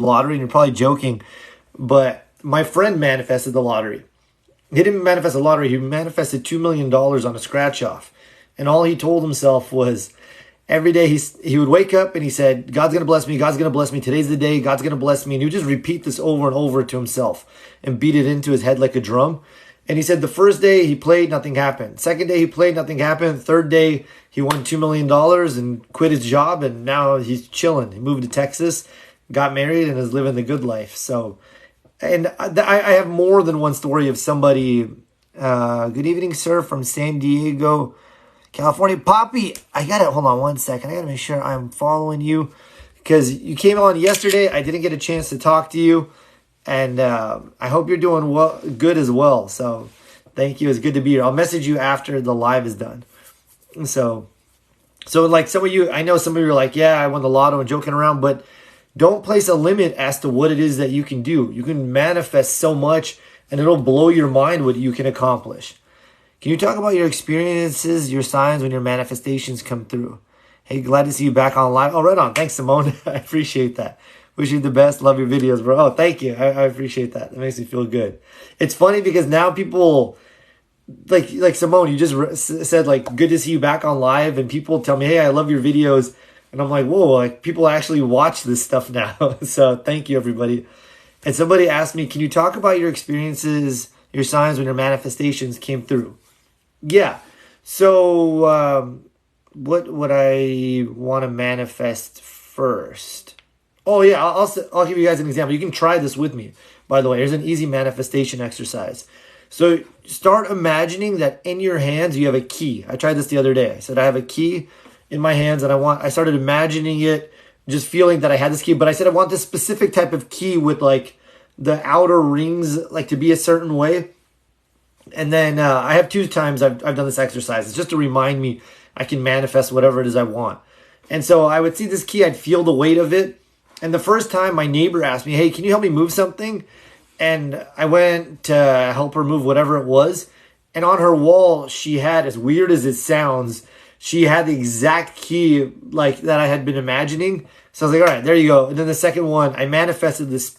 lottery, and you're probably joking, but my friend manifested the lottery. He didn't manifest the lottery. He manifested $2 million on a scratch off. And all he told himself was every day he would wake up and he said, God's going to bless me. God's going to bless me. Today's the day. God's going to bless me. And he would just repeat this over and over to himself and beat it into his head like a drum. And he said the first day he played, nothing happened. Second day he played, nothing happened. Third day he won $2 million and quit his job. And now he's chilling. He moved to Texas, got married, and is living the good life. So, and I have more than one story of somebody. Good evening, sir, from San Diego, California. Poppy, hold on one second. I got to make sure I'm following you because you came on yesterday. I didn't get a chance to talk to you. And I hope you're doing good as well. So thank you. It's good to be here. I'll message you after the live is done. So like some of you, I know some of you are like, yeah, I won the lotto and joking around, but don't place a limit as to what it is that you can do. You can manifest so much and it'll blow your mind what you can accomplish. Can you talk about your experiences, your signs when your manifestations come through? Hey, glad to see you back on live. Oh, right on. Thanks, Simone. I appreciate that. Wish you the best. Love your videos, bro. Oh, thank you. I appreciate that. That makes me feel good. It's funny because now people, like Simone, you just said, like, good to see you back on live. And people tell me, hey, I love your videos. And I'm like, whoa, like, people actually watch this stuff now. So thank you, everybody. And somebody asked me, can you talk about your experiences, your signs when your manifestations came through? Yeah. So what would I want to manifest first? Oh, yeah, I'll give you guys an example. You can try this with me, by the way. Here's an easy manifestation exercise. So start imagining that in your hands you have a key. I tried this the other day. I said I have a key in my hands, and I started imagining it, just feeling that I had this key. But I said I want this specific type of key with, like, the outer rings, like, to be a certain way. And then I have 2 times I've done this exercise. It's just to remind me I can manifest whatever it is I want. And so I would see this key. I'd feel the weight of it. And the first time my neighbor asked me, hey, can you help me move something? And I went to help her move whatever it was. And on her wall, she had, as weird as it sounds, she had the exact key like that I had been imagining. So I was like, all right, there you go. And then the second one, I manifested this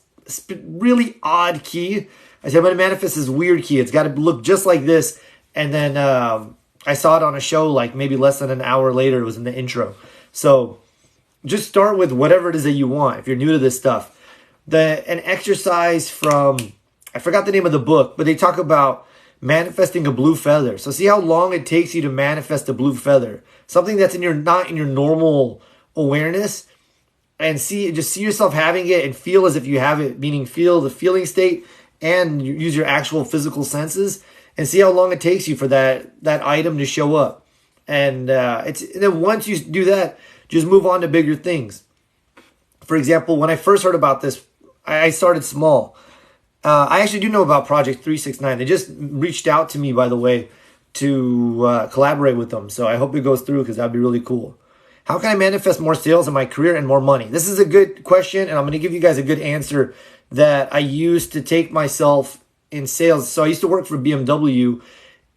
really odd key. I said, I'm going to manifest this weird key. It's got to look just like this. And then I saw it on a show like maybe less than an hour later. It was in the intro. So just start with whatever it is that you want if you're new to this stuff. An exercise from, I forgot the name of the book, but they talk about manifesting a blue feather. So see how long it takes you to manifest a blue feather. Something that's not in your normal awareness. And just see yourself having it and feel as if you have it, meaning feel the feeling state and use your actual physical senses and see how long it takes you for that item to show up. And then once you do that, just move on to bigger things. For example, when I first heard about this, I started small. I actually do know about Project 369. They just reached out to me, by the way, to collaborate with them. So I hope it goes through because that'd be really cool. How can I manifest more sales in my career and more money? This is a good question, and I'm going to give you guys a good answer that I used to take myself in sales. So I used to work for BMW,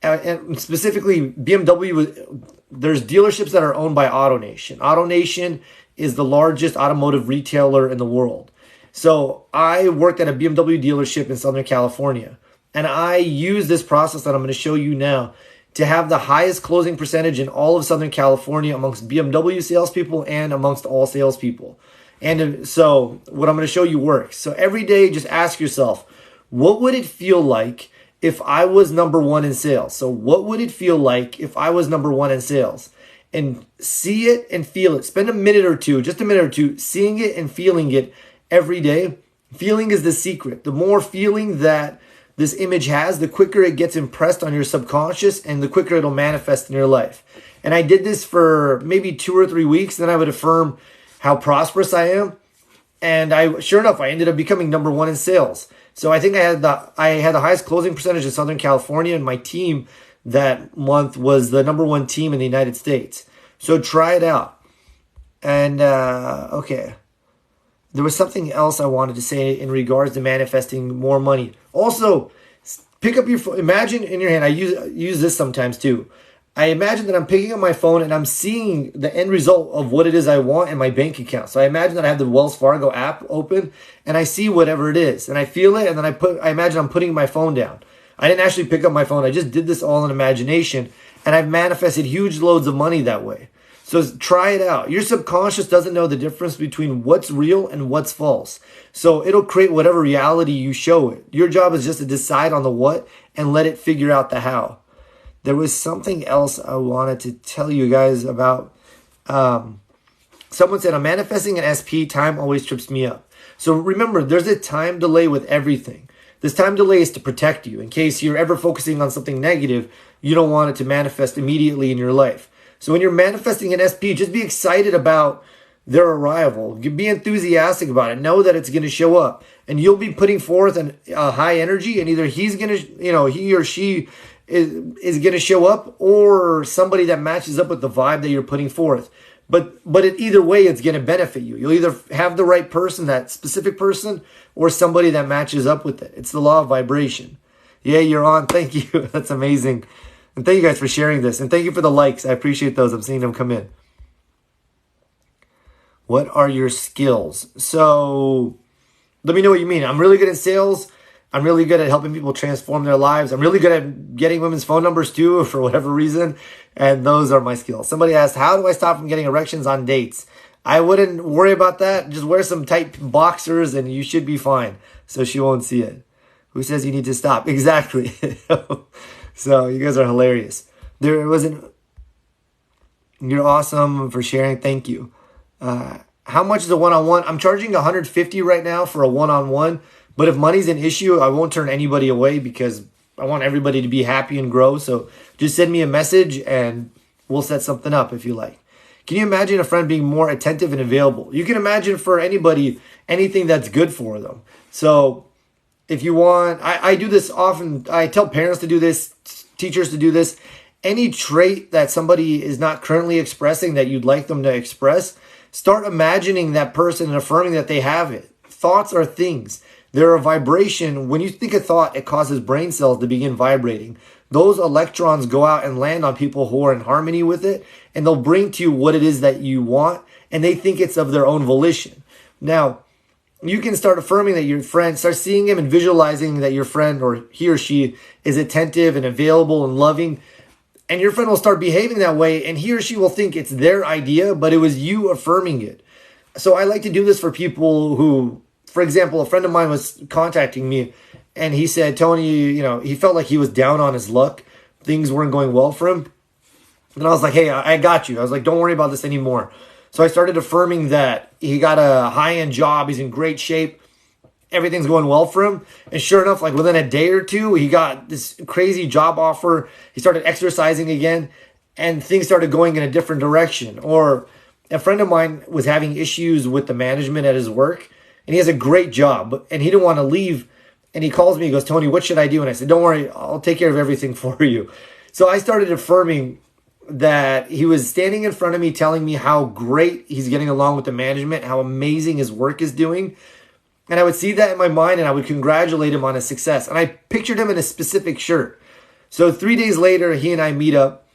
and specifically BMW, there's dealerships that are owned by AutoNation. AutoNation is the largest automotive retailer in the world. So I worked at a BMW dealership in Southern California, and I used this process that I'm going to show you now to have the highest closing percentage in all of Southern California amongst BMW salespeople and amongst all salespeople. And so what I'm going to show you works. So every day, just ask yourself, what would it feel like if I was number one in sales? So what would it feel like if I was number one in sales? And see it and feel it. Spend a minute or two, just a minute or two, seeing it and feeling it every day. Feeling is the secret. The more feeling that this image has, the quicker it gets impressed on your subconscious and the quicker it'll manifest in your life. And I did this for maybe 2 or 3 weeks. Then I would affirm how prosperous I am. And sure enough, I ended up becoming number one in sales. So I think I had the highest closing percentage in Southern California, and my team that month was the number one team in the United States. So try it out. And okay. There was something else I wanted to say in regards to manifesting more money. Also, pick up your phone. Imagine in your hand, I use this sometimes too. I imagine that I'm picking up my phone and I'm seeing the end result of what it is I want in my bank account. So I imagine that I have the Wells Fargo app open and I see whatever it is and I feel it, and then I imagine I'm putting my phone down. I didn't actually pick up my phone. I just did this all in imagination, and I've manifested huge loads of money that way. So try it out. Your subconscious doesn't know the difference between what's real and what's false. So it'll create whatever reality you show it. Your job is just to decide on the what and let it figure out the how. There was something else I wanted to tell you guys about. Someone said, I'm manifesting an SP. Time always trips me up. So remember, there's a time delay with everything. This time delay is to protect you. In case you're ever focusing on something negative, you don't want it to manifest immediately in your life. So when you're manifesting an SP, just be excited about their arrival. Be enthusiastic about it. Know that it's going to show up. And you'll be putting forth a high energy, and either he's going to, he or she is going to show up, or somebody that matches up with the vibe that you're putting forth. But either way, it's going to benefit you. You'll either have the right person, that specific person, or somebody that matches up with it. It's the law of vibration. Yeah, you're on. Thank you. That's amazing. And thank you guys for sharing this. And thank you for the likes. I appreciate those. I'm seeing them come in. What are your skills? So let me know what you mean. I'm really good at sales. I'm really good at helping people transform their lives. I'm really good at getting women's phone numbers too, for whatever reason. And those are my skills. Somebody asked, how do I stop from getting erections on dates? I wouldn't worry about that. Just wear some tight boxers and you should be fine. So she won't see it. Who says you need to stop? Exactly. So you guys are hilarious. There wasn't. You're awesome for sharing. Thank you. How much is a one-on-one? I'm charging $150 right now for a one-on-one. But if money's an issue, I won't turn anybody away because I want everybody to be happy and grow. So just send me a message and we'll set something up if you like. Can you imagine a friend being more attentive and available? You can imagine for anybody anything that's good for them. So if you want, I do this often. I tell parents to do this, teachers to do this. Any trait that somebody is not currently expressing that you'd like them to express, start imagining that person and affirming that they have it. Thoughts are things. They're a vibration. When you think a thought, it causes brain cells to begin vibrating. Those electrons go out and land on people who are in harmony with it, and they'll bring to you what it is that you want, and they think it's of their own volition. Now, you can start affirming that your friend, start seeing him and visualizing that your friend or he or she is attentive and available and loving, and your friend will start behaving that way, and he or she will think it's their idea, but it was you affirming it. So I like to do this for people who, for example, a friend of mine was contacting me and he said, Tony, he felt like he was down on his luck. Things weren't going well for him. And I was like, hey, I got you. I was like, don't worry about this anymore. So I started affirming that he got a high-end job. He's in great shape. Everything's going well for him. And sure enough, like within a day or two, he got this crazy job offer. He started exercising again and things started going in a different direction. Or a friend of mine was having issues with the management at his work. And he has a great job, and he didn't want to leave. And he calls me, he goes, Tony, what should I do? And I said, don't worry, I'll take care of everything for you. So I started affirming that he was standing in front of me telling me how great he's getting along with the management, how amazing his work is doing. And I would see that in my mind, and I would congratulate him on his success. And I pictured him in a specific shirt. So 3 days later, he and I meet up,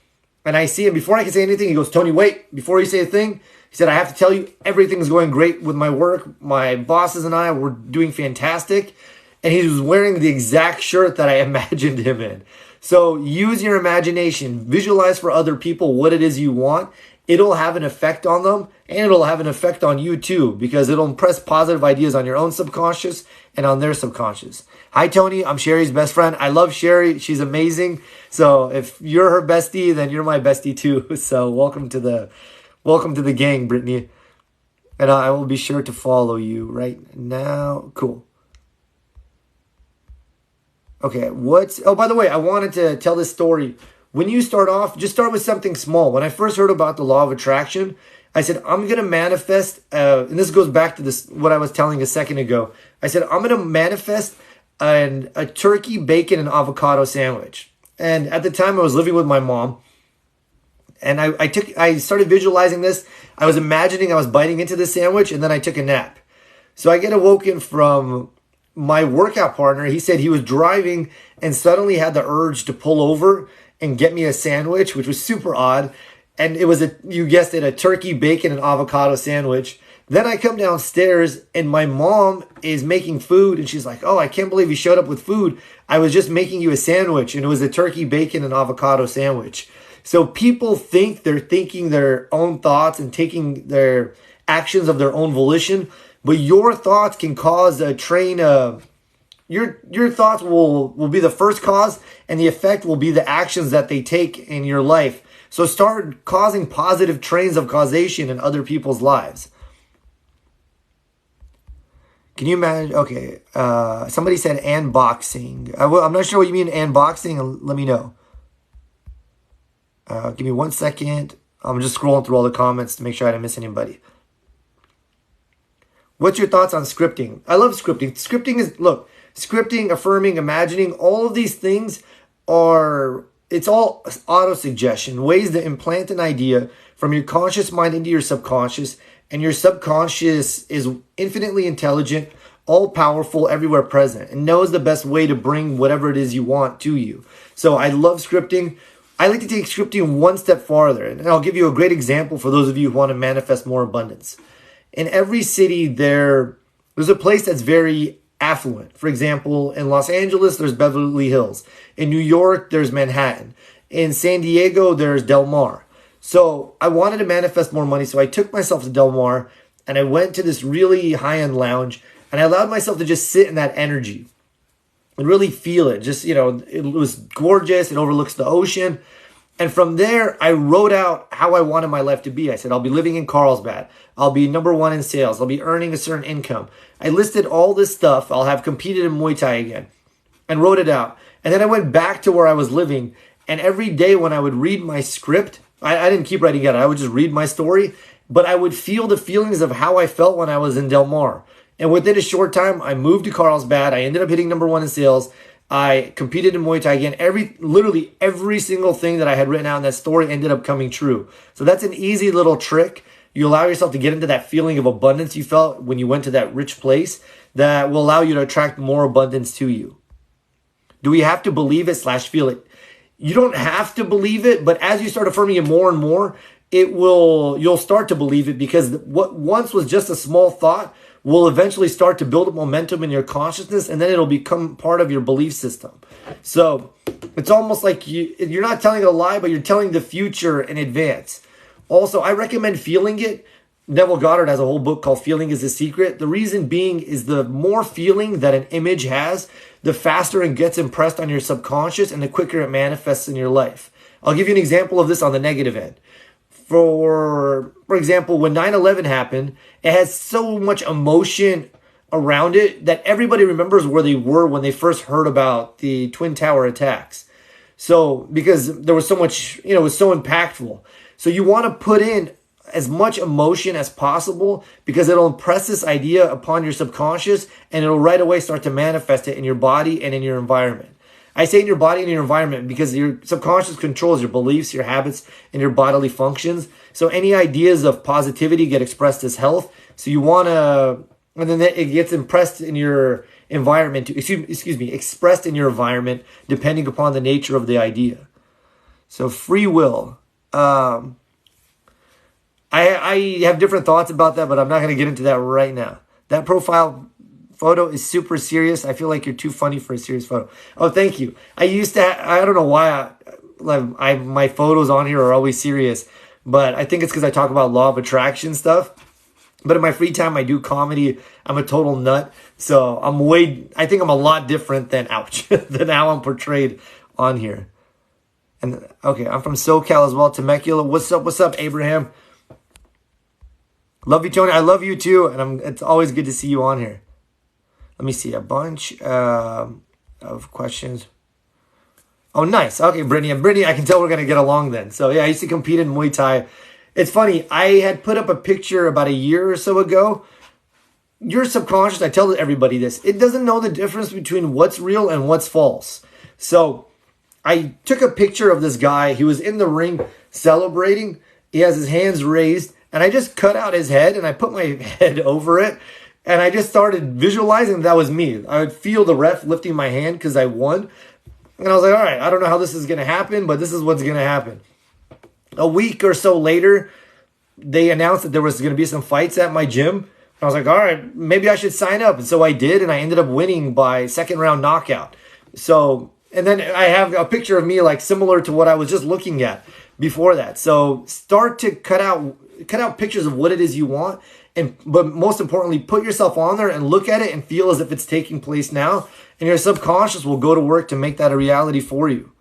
and I see him. Before I can say anything, he goes, Tony, wait, before you say a thing, he said, I have to tell you, everything's going great with my work. My bosses and I were doing fantastic. And he was wearing the exact shirt that I imagined him in. So use your imagination. Visualize for other people what it is you want. It'll have an effect on them, and it'll have an effect on you too, because it'll impress positive ideas on your own subconscious and on their subconscious. Hi, Tony. I'm Sherry's best friend. I love Sherry. She's amazing. So if you're her bestie, then you're my bestie too. So welcome to the gang, Brittany. And I will be sure to follow you right now. Cool. Okay, oh, by the way, I wanted to tell this story. When you start off, just start with something small. When I first heard about the law of attraction, I said, I'm going to manifest, and this goes back to what I was telling a second ago. I said, I'm going to manifest a turkey, bacon, and avocado sandwich. And at the time, I was living with my mom. And I started visualizing this. I was imagining I was biting into the sandwich, and then I took a nap. So I get awoken from my workout partner. He said he was driving and suddenly had the urge to pull over and get me a sandwich, which was super odd. And it was you guessed it, a turkey, bacon, and avocado sandwich. Then I come downstairs and my mom is making food and she's like, "Oh, I can't believe you showed up with food. I was just making you a sandwich," and it was a turkey, bacon, and avocado sandwich. So people think they're thinking their own thoughts and taking their actions of their own volition, but your thoughts can cause a train of your thoughts will be the first cause, and the effect will be the actions that they take in your life. So start causing positive trains of causation in other people's lives. Can you imagine? Okay, somebody said unboxing. I'm not sure what you mean unboxing. Let me know. Give me 1 second. I'm just scrolling through all the comments to make sure I didn't miss anybody. What's your thoughts on scripting? I love scripting. Scripting, affirming, imagining, all of these things it's all auto-suggestion, ways to implant an idea from your conscious mind into your subconscious, and your subconscious is infinitely intelligent, all-powerful, everywhere present, and knows the best way to bring whatever it is you want to you. So I love scripting. I like to take scripting one step farther, and I'll give you a great example for those of you who want to manifest more abundance. In every city, there's a place that's very affluent. For example, in Los Angeles, there's Beverly Hills. In New York, there's Manhattan. In San Diego, there's Del Mar. So I wanted to manifest more money, so I took myself to Del Mar, and I went to this really high-end lounge, and I allowed myself to just sit in that energy and really feel it. Just, it was gorgeous. It overlooks the ocean. And from there, I wrote out how I wanted my life to be. I said, I'll be living in Carlsbad. I'll be number one in sales. I'll be earning a certain income. I listed all this stuff. I'll have competed in Muay Thai again and wrote it out. And then I went back to where I was living. And every day when I would read my script, I didn't keep writing it. I would just read my story. But I would feel the feelings of how I felt when I was in Del Mar. And within a short time, I moved to Carlsbad. I ended up hitting number one in sales. I competed in Muay Thai again. Literally every single thing that I had written out in that story ended up coming true. So that's an easy little trick. You allow yourself to get into that feeling of abundance you felt when you went to that rich place that will allow you to attract more abundance to you. Do we have to believe it / feel it? You don't have to believe it, but as you start affirming it more and more, you'll start to believe it, because what once was just a small thought will eventually start to build up momentum in your consciousness, and then it'll become part of your belief system. So it's almost like you're not telling a lie, but you're telling the future in advance. Also, I recommend feeling it. Neville Goddard has a whole book called Feeling is the Secret. The reason being is the more feeling that an image has, the faster it gets impressed on your subconscious and the quicker it manifests in your life. I'll give you an example of this on the negative end. For example, when 9/11 happened, it has so much emotion around it that everybody remembers where they were when they first heard about the Twin Tower attacks. So, because there was so much, it was so impactful. So you want to put in as much emotion as possible, because it'll impress this idea upon your subconscious, and it'll right away start to manifest it in your body and in your environment. I say in your body and your environment because your subconscious controls your beliefs, your habits, and your bodily functions. So any ideas of positivity get expressed as health. So you want to, and then it gets impressed in your environment, expressed in your environment, depending upon the nature of the idea. So free will. I have different thoughts about that, but I'm not going to get into that right now. That profile photo is super serious. I feel like you're too funny for a serious photo. Oh, thank you. I don't know why my photos on here are always serious, but I think it's because I talk about law of attraction stuff. But in my free time, I do comedy. I'm a total nut. So I think I'm a lot different than than how I'm portrayed on here. And okay, I'm from SoCal as well, Temecula. What's up, Abraham? Love you, Tony. I love you too. And it's always good to see you on here. Let me see a bunch of questions. Oh, nice. Okay, Brittany. And Brittany, I can tell we're going to get along then. So yeah, I used to compete in Muay Thai. It's funny. I had put up a picture about a year or so ago. Your subconscious, I tell everybody this, it doesn't know the difference between what's real and what's false. So I took a picture of this guy. He was in the ring celebrating. He has his hands raised. And I just cut out his head and I put my head over it. And I just started visualizing that was me. I would feel the ref lifting my hand because I won. And I was like, all right, I don't know how this is going to happen, but this is what's going to happen. A week or so later, they announced that there was going to be some fights at my gym. I was like, all right, maybe I should sign up. And so I did, and I ended up winning by second round knockout. So, and then I have a picture of me like similar to what I was just looking at before that. So start to cut out pictures of what it is you want. But most importantly, put yourself on there and look at it and feel as if it's taking place now. And your subconscious will go to work to make that a reality for you.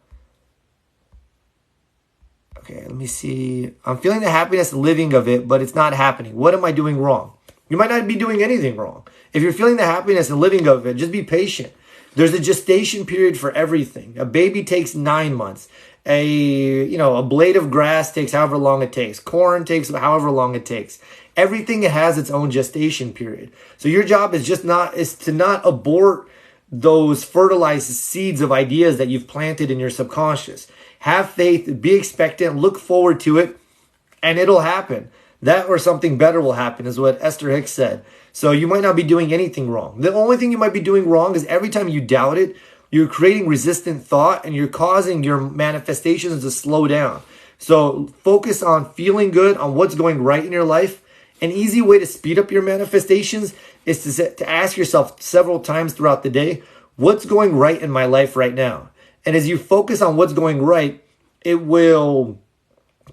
Okay, let me see. I'm feeling the happiness living of it, but it's not happening. What am I doing wrong? You might not be doing anything wrong. If you're feeling the happiness and living of it, just be patient. There's a gestation period for everything. A baby takes 9 months. A blade of grass takes however long it takes. Corn takes however long it takes. Everything has its own gestation period. So your job is to not abort those fertilized seeds of ideas that you've planted in your subconscious. Have faith, be expectant, look forward to it, and it'll happen. That or something better will happen is what Esther Hicks said. So you might not be doing anything wrong. The only thing you might be doing wrong is every time you doubt it, you're creating resistant thought and you're causing your manifestations to slow down. So focus on feeling good, on what's going right in your life. An easy way to speed up your manifestations is to ask yourself several times throughout the day, what's going right in my life right now? And as you focus on what's going right, it will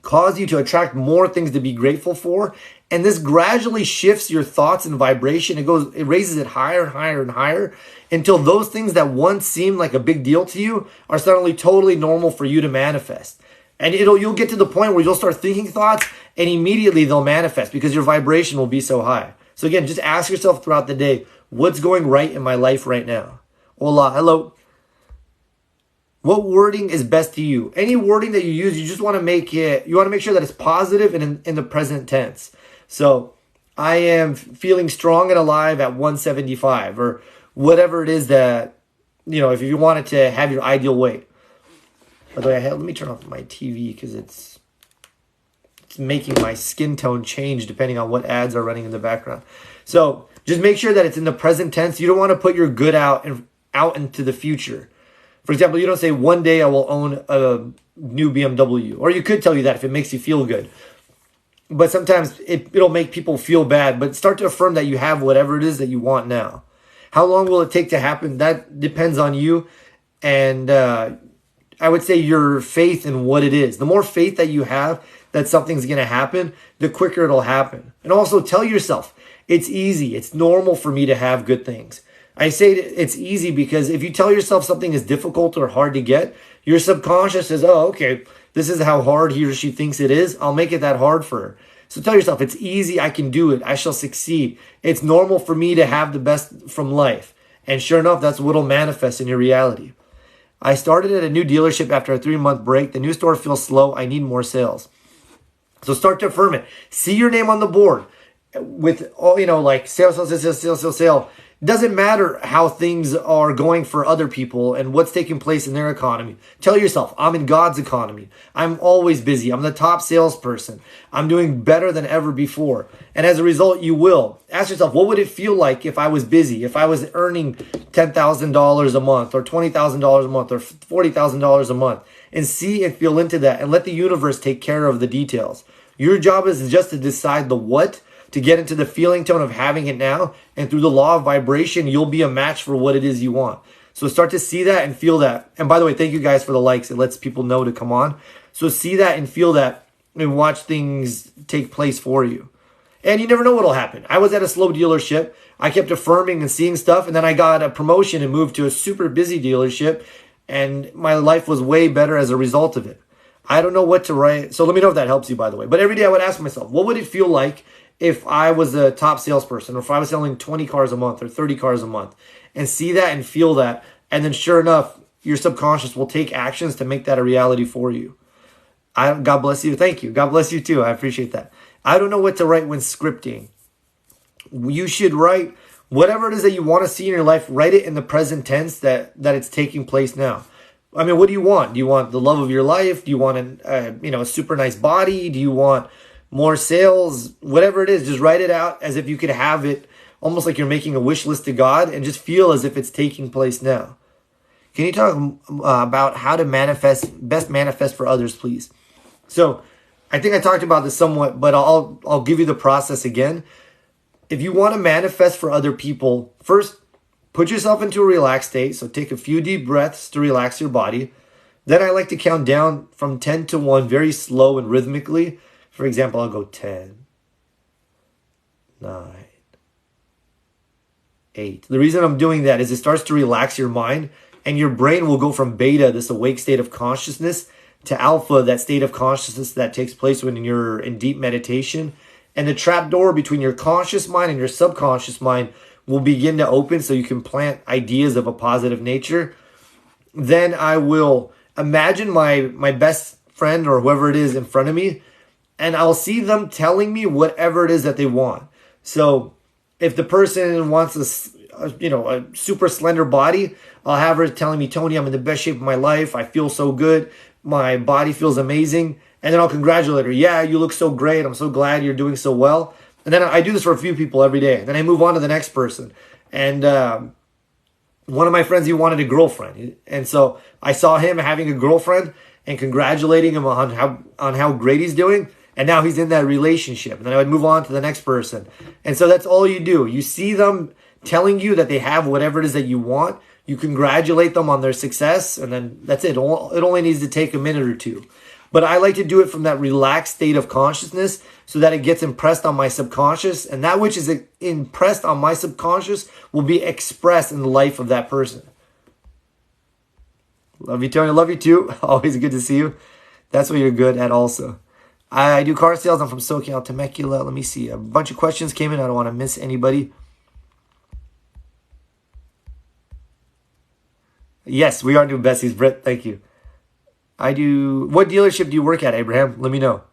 cause you to attract more things to be grateful for. And this gradually shifts your thoughts and vibration. It raises it higher and higher and higher until those things that once seemed like a big deal to you are suddenly totally normal for you to manifest. And you'll get to the point where you'll start thinking thoughts and immediately they'll manifest because your vibration will be so high. So again, just ask yourself throughout the day, what's going right in my life right now? Hola, hello. What wording is best to you? Any wording that you use, you want to make sure that it's positive and in the present tense. So I am feeling strong and alive at 175 or whatever it is that, if you wanted to have your ideal weight. By the way, let me turn off my TV because it's making my skin tone change depending on what ads are running in the background. So just make sure that it's in the present tense. You don't want to put your good out into the future. For example, you don't say, one day I will own a new BMW. Or you could tell you that if it makes you feel good. But sometimes it'll make people feel bad. But start to affirm that you have whatever it is that you want now. How long will it take to happen? That depends on you. And I would say your faith in what it is. The more faith that you have that something's going to happen, the quicker it'll happen. And also tell yourself, it's easy. It's normal for me to have good things. I say it's easy because if you tell yourself something is difficult or hard to get, your subconscious says, oh, okay, this is how hard he or she thinks it is. I'll make it that hard for her. So tell yourself, it's easy. I can do it. I shall succeed. It's normal for me to have the best from life. And sure enough, that's what'll manifest in your reality. I started at a new dealership after a 3-month break. The new store feels slow. I need more sales. So start to affirm it. See your name on the board with all, like sale. It doesn't matter how things are going for other people and what's taking place in their economy. Tell yourself, I'm in God's economy. I'm always busy. I'm the top salesperson. I'm doing better than ever before. And as a result, you will. Ask yourself, what would it feel like if I was busy, if I was earning $10,000 a month or $20,000 a month or $40,000 a month? And see and feel into that and let the universe take care of the details. Your job is just to decide the what, to get into the feeling tone of having it now. And through the law of vibration, you'll be a match for what it is you want. So start to see that and feel that. And by the way, thank you guys for the likes. It lets people know to come on. So see that and feel that and watch things take place for you. And you never know what'll happen. I was at a slow dealership. I kept affirming and seeing stuff. And then I got a promotion and moved to a super busy dealership. And my life was way better as a result of it. I don't know what to write. So let me know if that helps you, by the way. But every day I would ask myself, what would it feel like if I was a top salesperson or if I was selling 20 cars a month or 30 cars a month? And see that and feel that. And then sure enough, your subconscious will take actions to make that a reality for you. God bless you. Thank you. God bless you too. I appreciate that. I don't know what to write when scripting. You should write whatever it is that you want to see in your life. Write it in the present tense that it's taking place now. I mean, what do you want? Do you want the love of your life? Do you want a super nice body? Do you want more sales? Whatever it is, just write it out as if you could have it, almost like you're making a wish list to God, and just feel as if it's taking place now. Can you talk about how to best manifest for others, please? So I think I talked about this somewhat, but I'll give you the process again. If you want to manifest for other people, first, put yourself into a relaxed state. So take a few deep breaths to relax your body. Then I like to count down from 10 to 1 very slow and rhythmically. For example, I'll go 10, 9, 8. The reason I'm doing that is it starts to relax your mind, and your brain will go from beta, this awake state of consciousness, to alpha, that state of consciousness that takes place when you're in deep meditation. And the trapdoor between your conscious mind and your subconscious mind will begin to open so you can plant ideas of a positive nature. Then I will imagine my best friend or whoever it is in front of me, and I'll see them telling me whatever it is that they want. So if the person wants a super slender body, I'll have her telling me, Tony, I'm in the best shape of my life. I feel so good. My body feels amazing. And then I'll congratulate her. Yeah, you look so great. I'm so glad you're doing so well. And then I do this for a few people every day. Then I move on to the next person. And one of my friends, he wanted a girlfriend. And so I saw him having a girlfriend and congratulating him on how great he's doing. And now he's in that relationship. And then I would move on to the next person. And so that's all you do. You see them telling you that they have whatever it is that you want. You congratulate them on their success. And then that's it. It only needs to take a minute or two. But I like to do it from that relaxed state of consciousness so that it gets impressed on my subconscious. And that which is impressed on my subconscious will be expressed in the life of that person. Love you, Tony. Love you too. Always good to see you. That's what you're good at also. I do car sales. I'm from SoCal, Temecula. Let me see. A bunch of questions came in. I don't want to miss anybody. Yes, we are doing besties. Britt, thank you. I do. What dealership do you work at, Abraham? Let me know.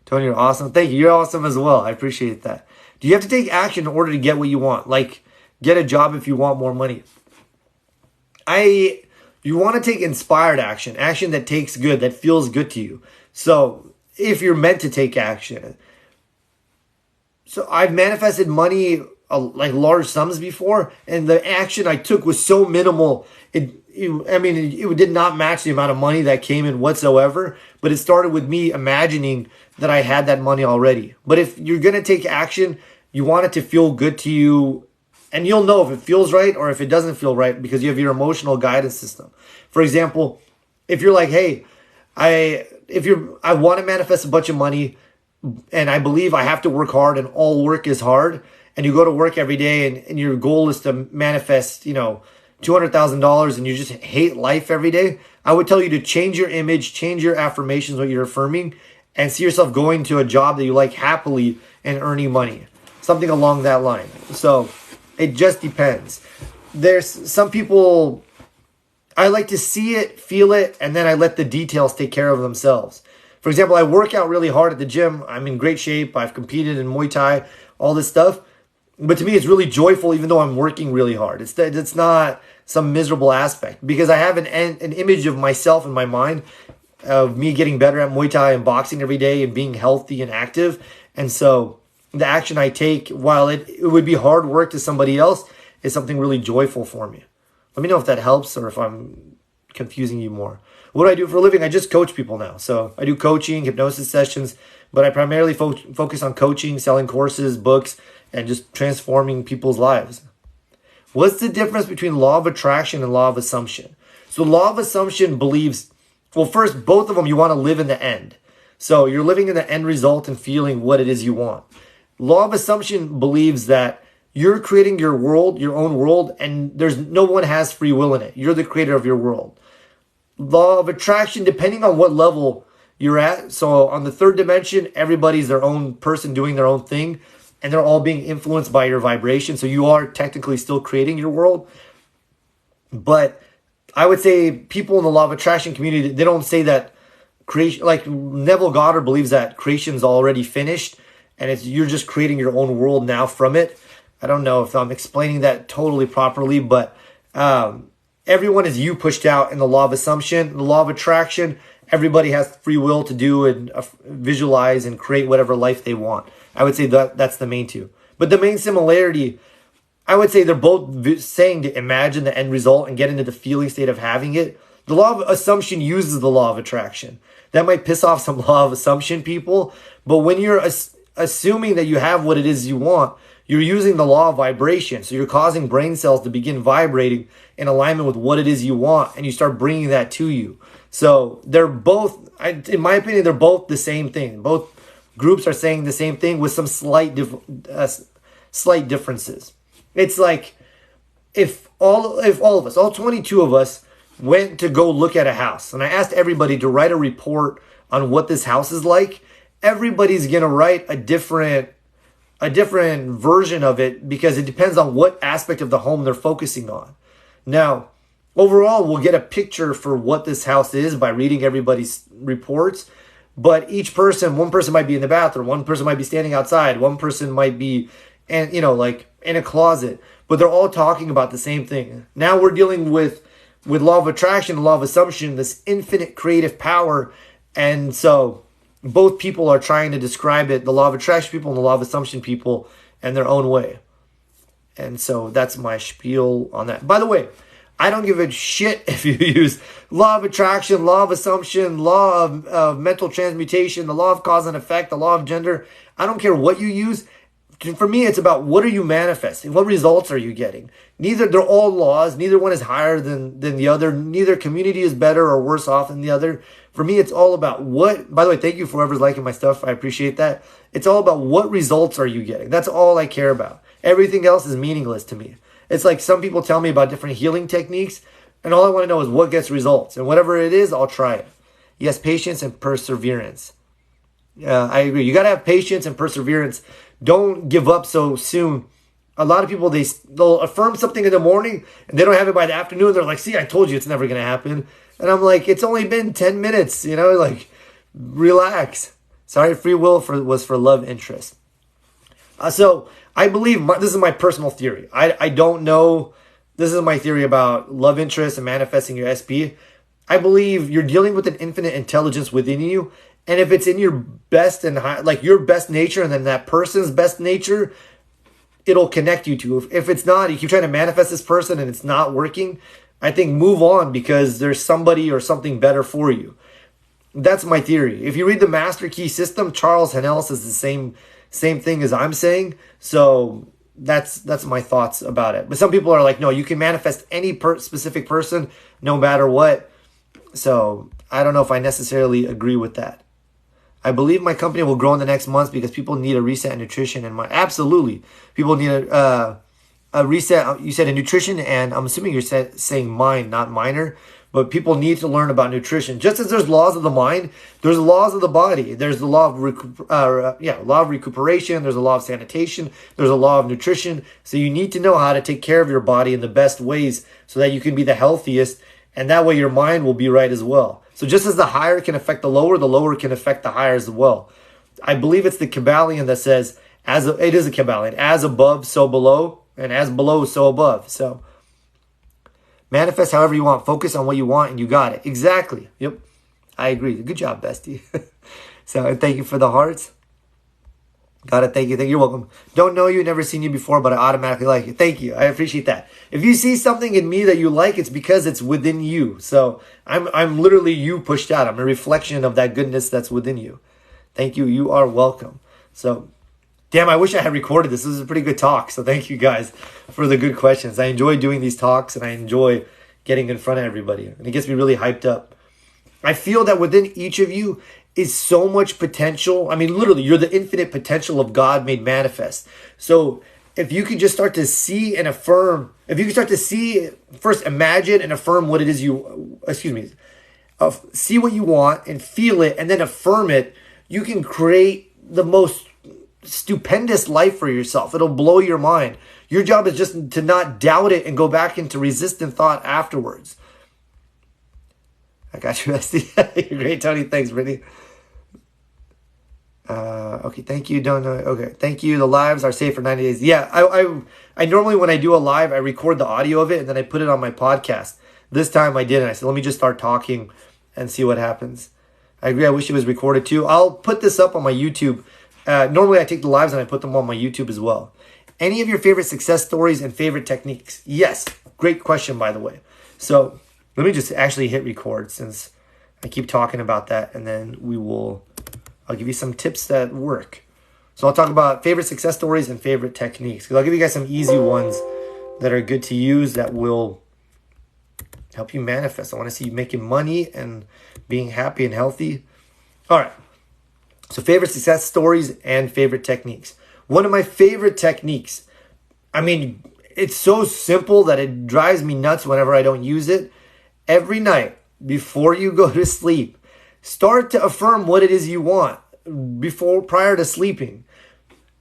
Tony, you're awesome. Thank you. You're awesome as well. I appreciate that. Do you have to take action in order to get what you want? Like, get a job if you want more money. You want to take inspired action. Action that takes good, that feels good to you. So, if you're meant to take action. So, I've manifested money, like large sums before, and the action I took was so minimal. It did not match the amount of money that came in whatsoever, but it started with me imagining that I had that money already. But if you're going to take action, you want it to feel good to you, and you'll know if it feels right or if it doesn't feel right because you have your emotional guidance system. For example, if you're like, hey, I want to manifest a bunch of money and I believe I have to work hard and all work is hard, and you go to work every day and your goal is to manifest, $200,000 and you just hate life every day, I would tell you to change your image, change your affirmations, what you're affirming, and see yourself going to a job that you like happily and earning money. Something along that line. So it just depends. There's some people, I like to see it, feel it, and then I let the details take care of themselves. For example, I work out really hard at the gym. I'm in great shape. I've competed in Muay Thai, all this stuff. But to me, it's really joyful, even though I'm working really hard. It's not some miserable aspect because I have an image of myself in my mind of me getting better at Muay Thai and boxing every day and being healthy and active. And so the action I take, while it would be hard work to somebody else, is something really joyful for me. Let me know if that helps or if I'm confusing you more. What do I do for a living? I just coach people now. So I do coaching, hypnosis sessions, but I primarily focus on coaching, selling courses, books, and just transforming people's lives. What's the difference between law of attraction and law of assumption? So law of assumption believes, well, first, both of them, you want to live in the end. So you're living in the end result and feeling what it is you want. Law of assumption believes that you're creating your world, your own world, and no one has free will in it. You're the creator of your world. Law of attraction, depending on what level you're at. So on the third dimension, everybody's their own person doing their own thing, and they're all being influenced by your vibration. So you are technically still creating your world. But I would say people in the law of attraction community, they don't say that creation, like Neville Goddard believes that creation's already finished and you're just creating your own world now from it. I don't know if I'm explaining that totally properly, but everyone is you pushed out in the law of assumption. The law of attraction, everybody has free will to do and visualize and create whatever life they want. I would say that's the main two. But the main similarity I would say they're both saying to imagine the end result and get into the feeling state of having it. The law of assumption uses the law of attraction. That might piss off some law of assumption people, but when you're assuming that you have what it is you want, you're using the law of vibration. So you're causing brain cells to begin vibrating in alignment with what it is you want, and you start bringing that to you. So they're both, in my opinion, they're both the same thing. Both groups are saying the same thing with some slight differences. It's like if all of us, all 22 of us, went to go look at a house, and I asked everybody to write a report on what this house is like, everybody's gonna write a different version of it because it depends on what aspect of the home they're focusing on. Now, overall, we'll get a picture for what this house is by reading everybody's reports. But each person, one person might be in the bathroom, one person might be standing outside, one person might be, and like in a closet. But they're all talking about the same thing. Now we're dealing with law of attraction, law of assumption, this infinite creative power. And so both people are trying to describe it, the law of attraction people and the law of assumption people, in their own way. And so that's my spiel on that. By the way, I don't give a shit if you use law of attraction, law of assumption, law of mental transmutation, the law of cause and effect, the law of gender. I don't care what you use. For me, it's about what are you manifesting? What results are you getting? They're all laws. Neither one is higher than the other. Neither community is better or worse off than the other. For me, it's all about what, by the way, thank you for whoever's liking my stuff. I appreciate that. It's all about what results are you getting? That's all I care about. Everything else is meaningless to me. It's like some people tell me about different healing techniques, and all I want to know is what gets results. And whatever it is, I'll try it. Yes, patience and perseverance. I agree. You got to have patience and perseverance. Don't give up so soon. A lot of people, they'll affirm something in the morning, and they don't have it by the afternoon. They're like, see, I told you it's never going to happen. And I'm like, it's only been 10 minutes, like, relax. Sorry, free will was for love interest. So I believe, this is my personal theory. I don't know, this is my theory about love interest and manifesting your SP. I believe you're dealing with an infinite intelligence within you. And if it's in your best and high, like your best nature and then that person's best nature, it'll connect you to. If it's not, you keep trying to manifest this person and it's not working, I think move on because there's somebody or something better for you. That's my theory. If you read the Master Key System, Charles Hannell says the same thing as I'm saying. So that's my thoughts about it. But some people are like, no, you can manifest any specific person no matter what. So I don't know if I necessarily agree with that. I believe my company will grow in the next months because people need a reset in nutrition and absolutely. People need a reset. You said in nutrition, and I'm assuming you're saying mind, not minor. But people need to learn about nutrition. Just as there's laws of the mind, there's laws of the body. There's the law of law of recuperation. There's a law of sanitation. There's a law of nutrition. So you need to know how to take care of your body in the best ways so that you can be the healthiest, and that way your mind will be right as well. So just as the higher can affect the lower can affect the higher as well. I believe it's the Kabbalion that says, it is a Kabbalion, as above, so below, and as below, so above. So manifest however you want. Focus on what you want, and you got it. Exactly. Yep. I agree. Good job, bestie. So thank you for the hearts. Got it. Thank you. You're welcome. Don't know you, never seen you before, but I automatically like you. Thank you. I appreciate that. If you see something in me that you like, it's because it's within you. So I'm literally you pushed out. I'm a reflection of that goodness that's within you. Thank you. You are welcome. So, damn, I wish I had recorded this. This is a pretty good talk. So thank you guys for the good questions. I enjoy doing these talks, and I enjoy getting in front of everybody. And it gets me really hyped up. I feel that within each of you is so much potential. I mean, literally, you're the infinite potential of God made manifest. So if you could just start to see and affirm, if you can start to see, first imagine and affirm what it is see what you want and feel it and then affirm it, you can create the most stupendous life for yourself. It'll blow your mind. Your job is just to not doubt it and go back into resistant thought afterwards. I got you, Esty. You're great, Tony. Thanks, Brittany. Okay, thank you. Don't know. Okay, thank you. The lives are safe for 90 days. Yeah, I normally, when I do a live, I record the audio of it and then I put it on my podcast. This time I didn't. I said, let me just start talking and see what happens. I agree. I wish it was recorded too. I'll put this up on my YouTube. Normally I take the lives and I put them on my YouTube as well. Any of your favorite success stories and favorite techniques? Yes. Great question, by the way. So let me just actually hit record since I keep talking about that, and then I'll give you some tips that work. So I'll talk about favorite success stories and favorite techniques, because I'll give you guys some easy ones that are good to use that will help you manifest. I want to see you making money and being happy and healthy. All right. So favorite success stories and favorite techniques. One of my favorite techniques, I mean, it's so simple that it drives me nuts whenever I don't use it. Every night before you go to sleep, start to affirm what it is you want prior to sleeping.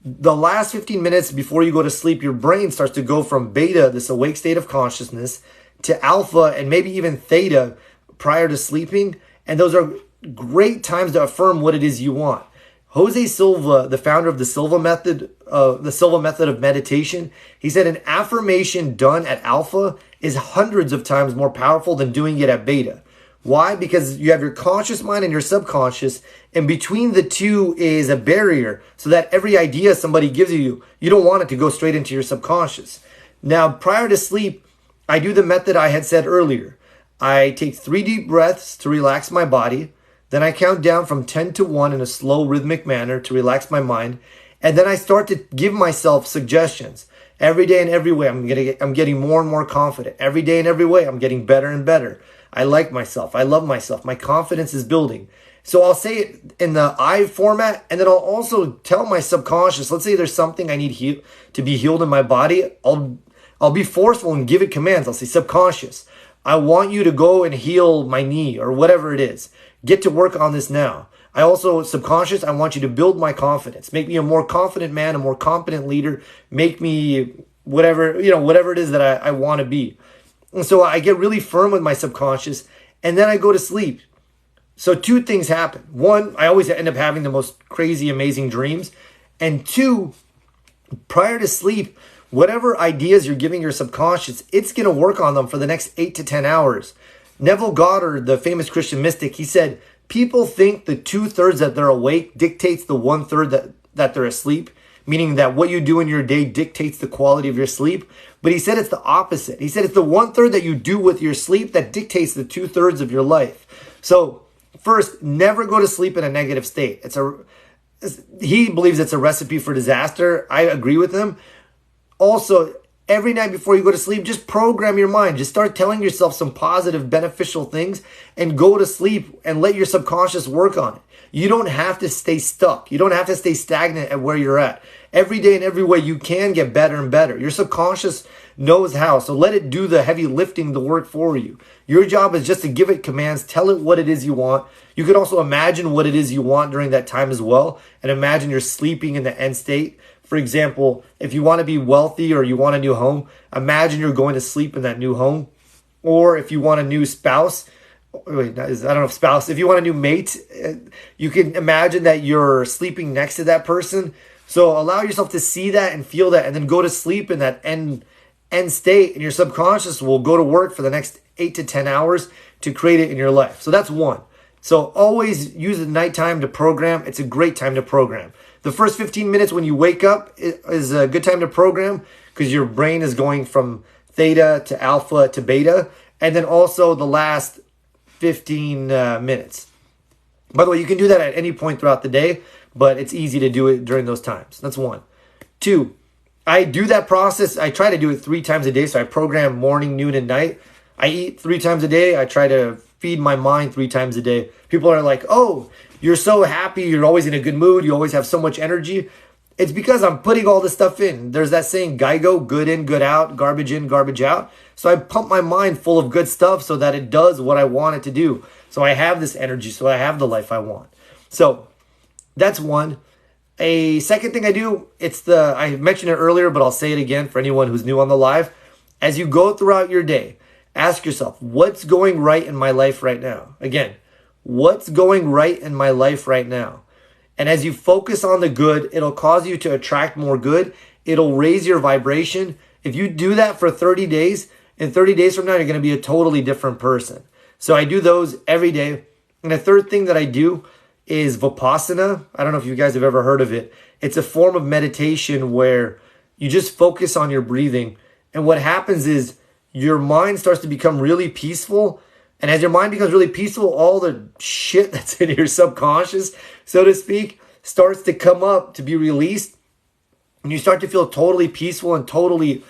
The last 15 minutes before you go to sleep, your brain starts to go from beta, this awake state of consciousness, to alpha and maybe even theta prior to sleeping. And those are great times to affirm what it is you want. Jose Silva, the founder of the Silva method of meditation, he said an affirmation done at alpha is hundreds of times more powerful than doing it at beta. Why? Because you have your conscious mind and your subconscious, and between the two is a barrier, so that every idea somebody gives you, you don't want it to go straight into your subconscious. Now, prior to sleep, I do the method I had said earlier. I take 3 deep breaths to relax my body. Then I count down from 10 to 1 in a slow rhythmic manner to relax my mind. And then I start to give myself suggestions. Every day and every way, I'm getting more and more confident. Every day and every way, I'm getting better and better. I like myself. I love myself. My confidence is building. So I'll say it in the I format, and then I'll also tell my subconscious, let's say there's something I need to be healed in my body. I'll be forceful and give it commands. I'll say, subconscious, I want you to go and heal my knee or whatever it is. Get to work on this now. I also, subconscious, I want you to build my confidence. Make me a more confident man, a more competent leader. Make me whatever it is that I want to be. And so I get really firm with my subconscious, and then I go to sleep. So 2 things happen. 1, I always end up having the most crazy, amazing dreams. And 2, prior to sleep, whatever ideas you're giving your subconscious, it's going to work on them for the next 8 to 10 hours. Neville Goddard, the famous Christian mystic, he said, people think the 2/3 that they're awake dictates the 1/3 that they're asleep, meaning that what you do in your day dictates the quality of your sleep. But he said it's the opposite. He said it's the 1/3 that you do with your sleep that dictates the 2/3 of your life. So first, never go to sleep in a negative state. He believes it's a recipe for disaster. I agree with him. Also, every night before you go to sleep, just program your mind. Just start telling yourself some positive, beneficial things and go to sleep and let your subconscious work on it. You don't have to stay stuck. You don't have to stay stagnant at where you're at. Every day and every way you can get better and better. Your subconscious knows how, so let it do the heavy lifting, the work for you. Your job is just to give it commands, tell it what it is you want. You can also imagine what it is you want during that time as well, and imagine you're sleeping in the end state. For example, if you want to be wealthy or you want a new home, imagine you're going to sleep in that new home. Or if you want a new spouse, if you want a new mate, you can imagine that you're sleeping next to that person. So allow yourself to see that and feel that, and then go to sleep in that end state, and your subconscious will go to work for the next 8 to 10 hours to create it in your life. So that's 1. So always use the nighttime to program. It's a great time to program. The first 15 minutes when you wake up is a good time to program, because your brain is going from theta to alpha to beta. And then also the last 15 minutes. By the way, you can do that at any point throughout the day, but it's easy to do it during those times. That's 1. 2, I do that process. I try to do it 3 times a day. So I program morning, noon, and night. I eat 3 times a day. I try to feed my mind 3 times a day. People are like, oh, you're so happy. You're always in a good mood. You always have so much energy. It's because I'm putting all this stuff in. There's that saying, GIGO, good in, good out, garbage in, garbage out. So I pump my mind full of good stuff so that it does what I want it to do. So I have this energy, so I have the life I want. So that's 1. A second thing I do, I mentioned it earlier, but I'll say it again for anyone who's new on the live. As you go throughout your day, ask yourself, what's going right in my life right now? Again, what's going right in my life right now? And as you focus on the good, it'll cause you to attract more good. It'll raise your vibration. If you do that for 30 days, in 30 days from now, you're going to be a totally different person. So I do those every day. And the third thing that I do is Vapasana. I don't know if you guys have ever heard of it. It's a form of meditation where You just focus on your breathing. And what happens is your mind starts to become really peaceful. And as your mind becomes really peaceful, all the shit that's in your subconscious, so to speak, starts to come up to be released. And you start to feel totally peaceful and totally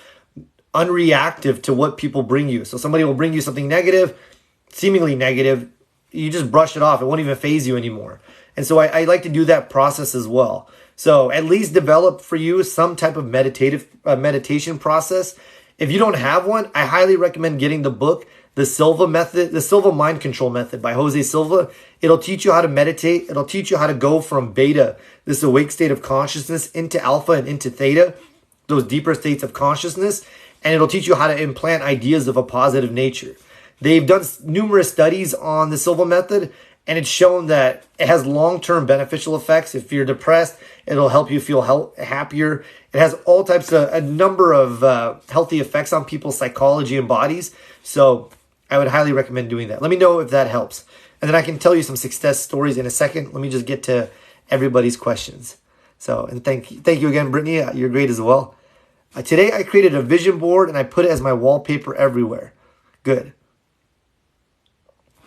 unreactive to what people bring you. So somebody will bring you something negative, seemingly negative. You just brush it off. It won't even faze you anymore. And so I like to do that process as well. So at least develop for you some type of meditation process. If you don't have one, I highly recommend getting the book, The Silva Method, The Silva Mind Control Method by Jose Silva. It'll teach you how to meditate. It'll teach you how to go from beta, this awake state of consciousness, into alpha and into theta, those deeper states of consciousness. And it'll teach you how to implant ideas of a positive nature. They've done numerous studies on the Silva method, and it's shown that it has long-term beneficial effects. If you're depressed, it'll help you feel happier. It has all types of, a number of healthy effects on people's psychology and bodies. So I would highly recommend doing that. Let me know if that helps. And then I can tell you some success stories in a second. Let me just get to everybody's questions. So, and thank you again, Brittany. You're great as well. Today I created a vision board and I put it as my wallpaper everywhere. Good.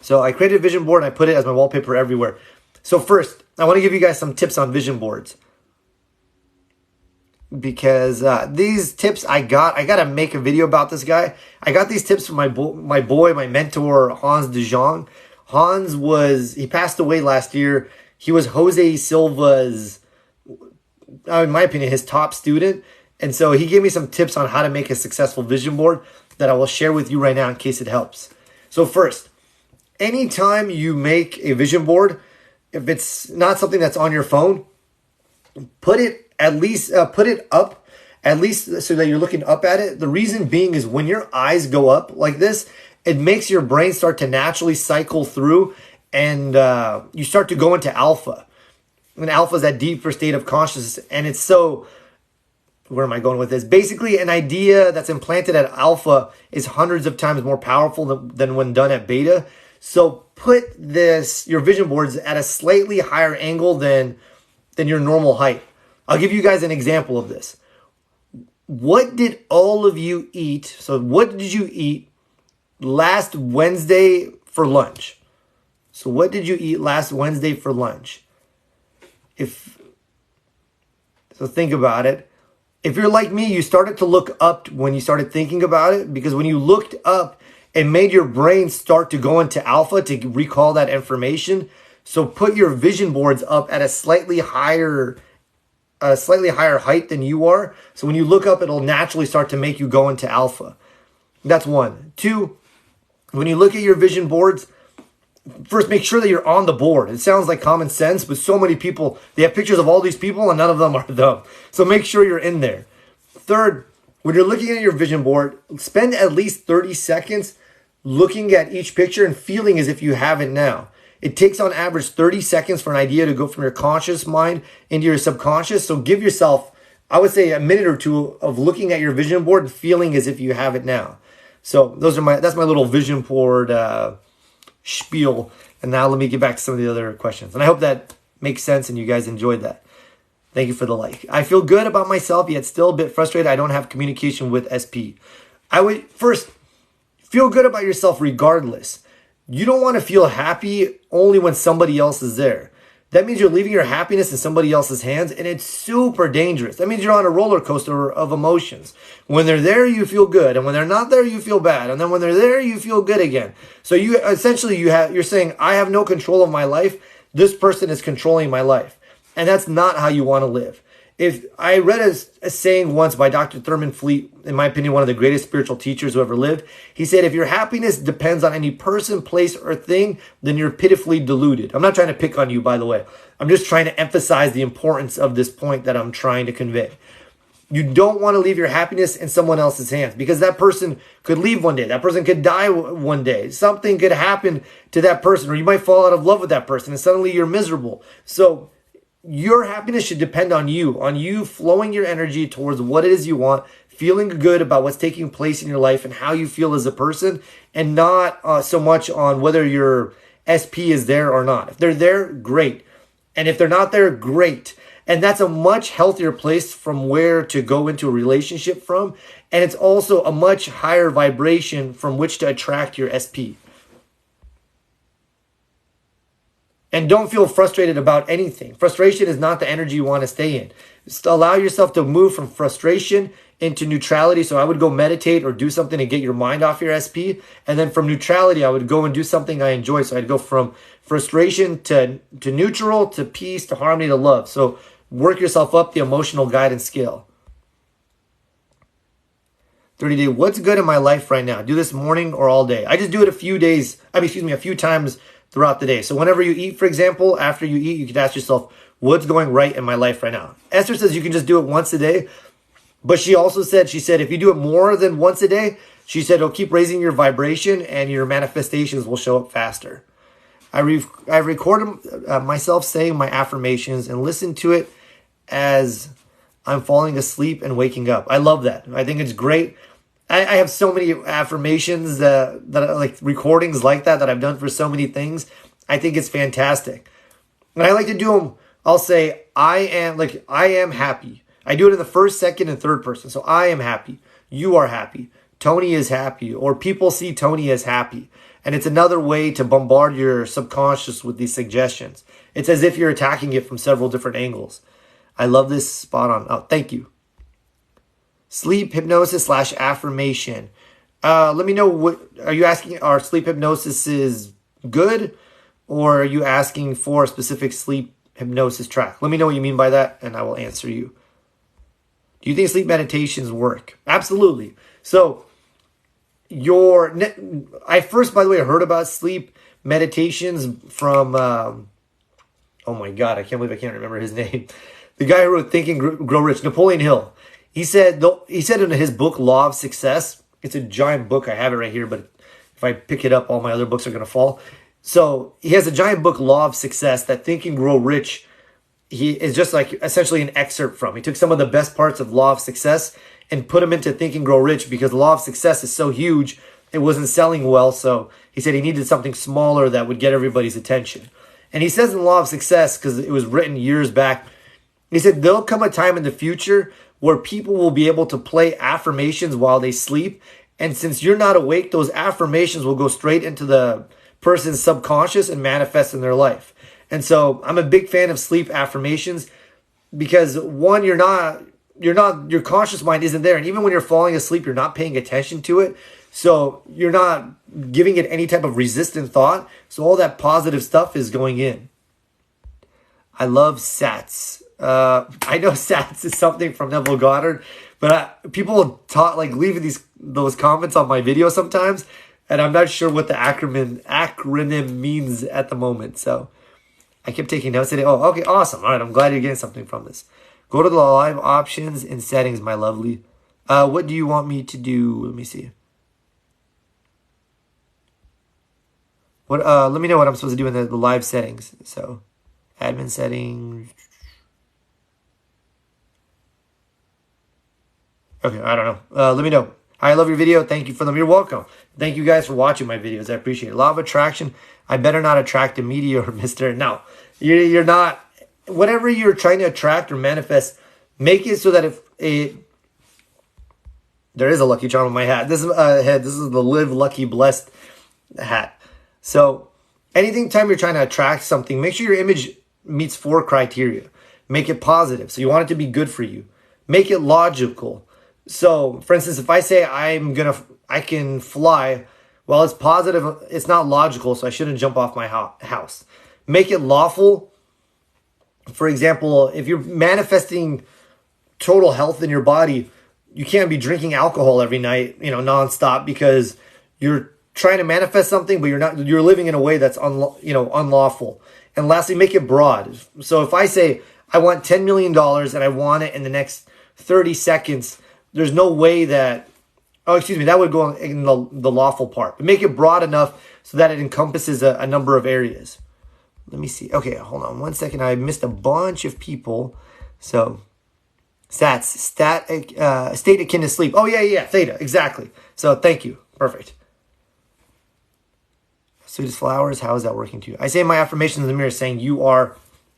So I created a vision board and I put it as my wallpaper everywhere. So first, I want to give you guys some tips on vision boards. Because these tips I got to make a video about this guy. I got these tips from my mentor, Hans de Jong. He passed away last year. He was Jose Silva's, in my opinion, his top student. And so he gave me some tips on how to make a successful vision board that I will share with you right now in case it helps. So first, anytime you make a vision board, if it's not something that's on your phone, put it up at least so that you're looking up at it. The reason being is when your eyes go up like this, it makes your brain start to naturally cycle through and you start to go into alpha. And alpha is that deeper state of consciousness. And it's so, where am I going with this? Basically, an idea that's implanted at alpha is hundreds of times more powerful than when done at beta. So put your vision boards at a slightly higher angle than your normal height. I'll give you guys an example of this. What did all of you eat? So what did you eat last Wednesday for lunch? So what did you eat last Wednesday for lunch? So think about it. If you're like me, you started to look up when you started thinking about it, because when you looked up, it made your brain start to go into alpha to recall that information. So put your vision boards up at a slightly higher height than you are. So when you look up, it'll naturally start to make you go into alpha. That's one. Two, when you look at your vision boards, first make sure that you're on the board. It sounds like common sense, but so many people, they have pictures of all these people and none of them are them. So make sure you're in there. Third, when you're looking at your vision board, spend at least 30 seconds looking at each picture and feeling as if you have it now. It takes on average 30 seconds for an idea to go from your conscious mind into your subconscious. So give yourself, I would say, a minute or two of looking at your vision board and feeling as if you have it now. So that's my little vision board spiel. And now let me get back to some of the other questions. And I hope that makes sense and you guys enjoyed that. Thank you for the like. I feel good about myself, yet still a bit frustrated I don't have communication with SP. I would first feel good about yourself regardless. You don't want to feel happy only when somebody else is there. That means you're leaving your happiness in somebody else's hands, and it's super dangerous. That means you're on a roller coaster of emotions. When they're there, you feel good, and when they're not there, you feel bad, and then when they're there, you feel good again. So you're saying, I have no control of my life. This person is controlling my life, and that's not how you want to live. If I read a saying once by Dr. Thurman Fleet, in my opinion, one of the greatest spiritual teachers who ever lived. He said, if your happiness depends on any person, place, or thing, then you're pitifully deluded. I'm not trying to pick on you, by the way. I'm just trying to emphasize the importance of this point that I'm trying to convey. You don't want to leave your happiness in someone else's hands, because that person could leave one day. That person could die one day. Something could happen to that person, or you might fall out of love with that person and suddenly you're miserable. So your happiness should depend on you flowing your energy towards what it is you want, feeling good about what's taking place in your life and how you feel as a person, and not so much on whether your SP is there or not. If they're there, great. And if they're not there, great. And that's a much healthier place from where to go into a relationship from. And it's also a much higher vibration from which to attract your SP. And don't feel frustrated about anything. Frustration is not the energy you want to stay in. Just allow yourself to move from frustration into neutrality. So I would go meditate or do something to get your mind off your SP. And then from neutrality, I would go and do something I enjoy. So I'd go from frustration to neutral, to peace, to harmony, to love. So work yourself up the emotional guidance scale. 30-day, what's good in my life right now? Do this morning or all day? I just do it a few times throughout the day. So whenever you eat, for example, after you eat, you can ask yourself, what's going right in my life right now? Esther says you can just do it once a day. But she also said, if you do it more than once a day, she said it'll keep raising your vibration and your manifestations will show up faster. I recorded myself saying my affirmations and listen to it as I'm falling asleep and waking up. I love that. I think it's great. I have so many affirmations that are like recordings like that I've done for so many things. I think it's fantastic. And I like to do them. I'll say, I am happy. I do it in the first, second, and third person. So I am happy. You are happy. Tony is happy. Or people see Tony as happy. And it's another way to bombard your subconscious with these suggestions. It's as if you're attacking it from several different angles. I love this, spot on. Oh, thank you. Sleep hypnosis / affirmation. Let me know, what are you asking? Are sleep hypnosis is good, or are you asking for a specific sleep hypnosis track? Let me know what you mean by that, and I will answer you. Do you think sleep meditations work? Absolutely. So I first, by the way, heard about sleep meditations from, oh my God, I can't believe I can't remember his name. The guy who wrote Think and Grow Rich, Napoleon Hill. He said in his book, Law of Success, it's a giant book. I have it right here, but if I pick it up, all my other books are going to fall. So he has a giant book, Law of Success, that Think and Grow Rich, he is just like essentially an excerpt from. He took some of the best parts of Law of Success and put them into Think and Grow Rich, because Law of Success is so huge, it wasn't selling well. So he said he needed something smaller that would get everybody's attention. And he says in Law of Success, because it was written years back, he said there'll come a time in the future where people will be able to play affirmations while they sleep. And since you're not awake, those affirmations will go straight into the person's subconscious and manifest in their life. And so I'm a big fan of sleep affirmations because, one, your conscious mind isn't there. And even when you're falling asleep, you're not paying attention to it. So you're not giving it any type of resistant thought. So all that positive stuff is going in. I love SATs. I know SATs is something from Neville Goddard, but people leave those comments on my video sometimes, and I'm not sure what the acronym means at the moment. So I kept taking notes today. Oh, okay, awesome. All right, I'm glad you're getting something from this. Go to the live options and settings, my lovely. What do you want me to do? Let me see. Let me know what I'm supposed to do in the live settings. So, admin settings. Okay, I don't know. Let me know. I love your video. Thank you for them. You're welcome. Thank you guys for watching my videos. I appreciate it. Law of attraction. I better not attract a meteor, mister. No, you're not. Whatever you're trying to attract or manifest, make it so that there is a lucky charm on my hat. This is the Live Lucky Blessed hat. So anytime you're trying to attract something, make sure your image meets 4 criteria. Make it positive. So you want it to be good for you. Make it logical. So, for instance, if I say I can fly, well, it's positive. It's not logical, so I shouldn't jump off my house. Make it lawful. For example, if you're manifesting total health in your body, you can't be drinking alcohol every night, nonstop, because you're trying to manifest something, but you're living in a way that's unlawful. And lastly, make it broad. So if I say I want $10 million and I want it in the next 30 seconds, there's no way that would go in the lawful part. But make it broad enough so that it encompasses a number of areas. Let me see. Okay, hold on 1 second. I missed a bunch of people. So, state akin to sleep. Oh, yeah, theta, exactly. So, thank you. Perfect. Sweetest flowers, how is that working to you? I say my affirmations in the mirror saying you are.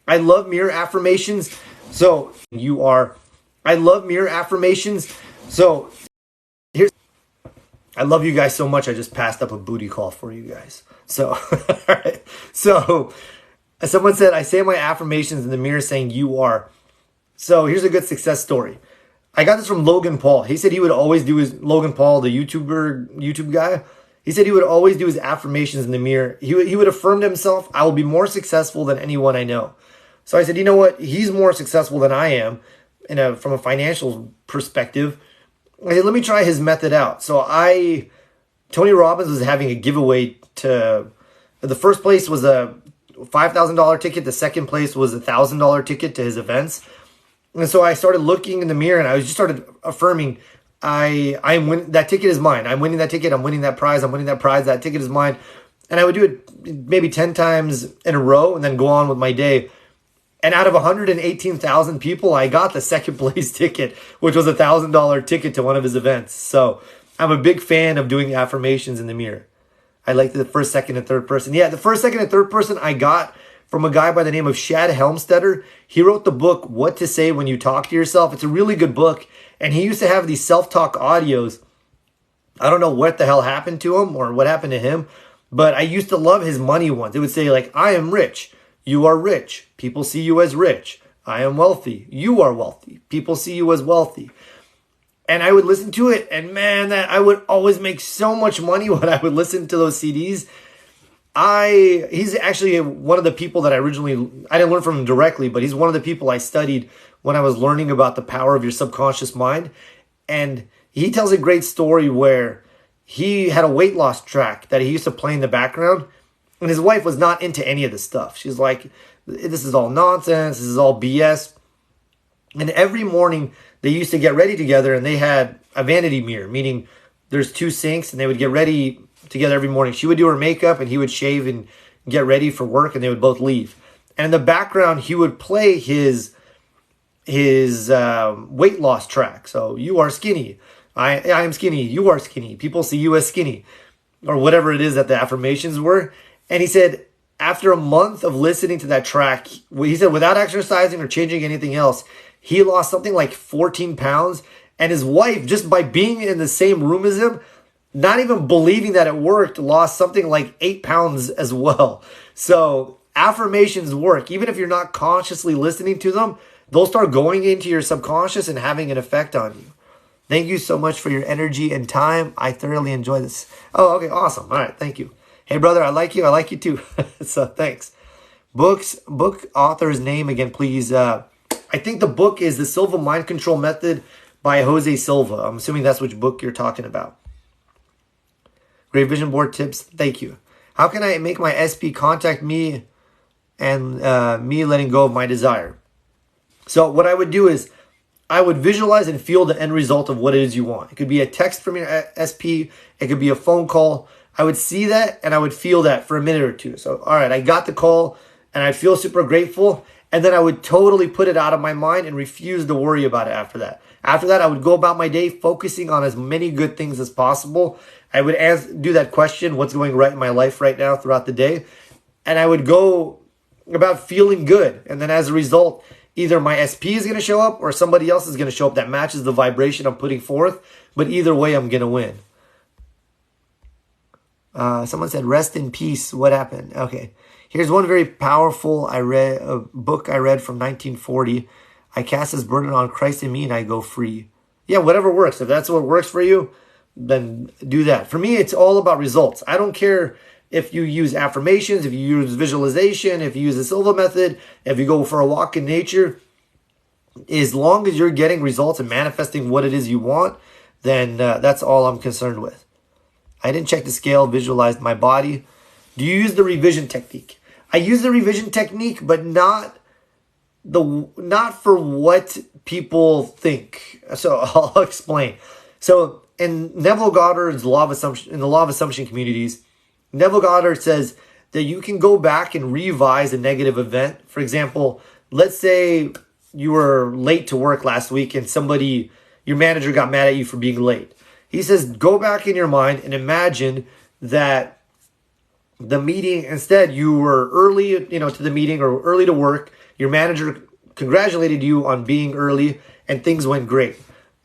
I love mirror affirmations So I love mirror affirmations. So I love you guys so much. I just passed up a booty call for you guys. So, all right. So someone said, I say my affirmations in the mirror saying you are. So here's a good success story. I got this from Logan Paul. He said he would always do Logan Paul, the YouTube guy. He said he would always do his affirmations in the mirror. He would affirm to himself, I will be more successful than anyone I know. So I said, you know what? He's more successful than I am from a financial perspective. I said, let me try his method out. So Tony Robbins was having a giveaway the first place was a $5,000 ticket. The second place was a $1,000 ticket to his events. And so I started looking in the mirror and I just started affirming, I'm winning, that ticket is mine. I'm winning that ticket. I'm winning that prize. I'm winning that prize. That ticket is mine. And I would do it maybe 10 times in a row and then go on with my day. And out of 118,000 people, I got the second place ticket, which was a $1,000 ticket to one of his events. So I'm a big fan of doing affirmations in the mirror. I like the first, second, and third person. Yeah, the first, second, and third person I got from a guy by the name of Shad Helmstetter. He wrote the book, What to Say When You Talk to Yourself. It's a really good book. And he used to have these self-talk audios. I don't know what the hell happened to him or what happened to him, but I used to love his money ones. It would say like, I am rich. You are rich. People see you as rich. I am wealthy. You are wealthy. People see you as wealthy. And I would listen to it, and man, I would always make so much money when I would listen to those CDs. He's actually one of the people that I didn't learn from him directly, but he's one of the people I studied when I was learning about the power of your subconscious mind. And he tells a great story where he had a weight loss track that he used to play in the background, and his wife was not into any of this stuff. She's like, this is all nonsense. This is all BS. And every morning they used to get ready together, and they had a vanity mirror, meaning there's two sinks, and they would get ready together every morning. She would do her makeup, and he would shave and get ready for work, and they would both leave. And in the background, he would play his weight loss track. So you are skinny. I am skinny. You are skinny. People see you as skinny, or whatever it is that the affirmations were. And he said, after a month of listening to that track, he said without exercising or changing anything else, he lost something like 14 pounds. And his wife, just by being in the same room as him, not even believing that it worked, lost something like 8 pounds as well. So affirmations work. Even if you're not consciously listening to them, they'll start going into your subconscious and having an effect on you. Thank you so much for your energy and time. I thoroughly enjoy this. Oh, okay, awesome. All right, thank you. Hey, brother, I like you. I like you too. So thanks. Book author's name again, please. I think the book is The Silva Mind Control Method by Jose Silva. I'm assuming that's which book you're talking about. Great vision board tips. Thank you. How can I make my SP contact me and me letting go of my desire? So what I would do is I would visualize and feel the end result of what it is you want. It could be a text from your SP. It could be a phone call. I would see that and I would feel that for a minute or two. So, all right, I got the call and I'd feel super grateful. And then I would totally put it out of my mind and refuse to worry about it after that. After that, I would go about my day focusing on as many good things as possible. I would do that question, what's going right in my life right now throughout the day? And I would go about feeling good. And then as a result, either my SP is going to show up or somebody else is going to show up that matches the vibration I'm putting forth. But either way, I'm going to win. Someone said, rest in peace. What happened? Okay. Here's one very powerful book I read from 1940. I cast this burden on Christ in me and I go free. Yeah, whatever works. If that's what works for you, then do that. For me, it's all about results. I don't care if you use affirmations, if you use visualization, if you use the Silva method, if you go for a walk in nature. As long as you're getting results and manifesting what it is you want, then that's all I'm concerned with. I didn't check the scale, visualized my body. Do you use the revision technique? I use the revision technique, but not for what people think. So I'll explain. So in Neville Goddard's law of assumption, in the law of assumption communities, Neville Goddard says that you can go back and revise a negative event. For example, let's say you were late to work last week and your manager got mad at you for being late. He says, go back in your mind and imagine that the meeting, instead you were early, to the meeting or early to work. Your manager congratulated you on being early and things went great.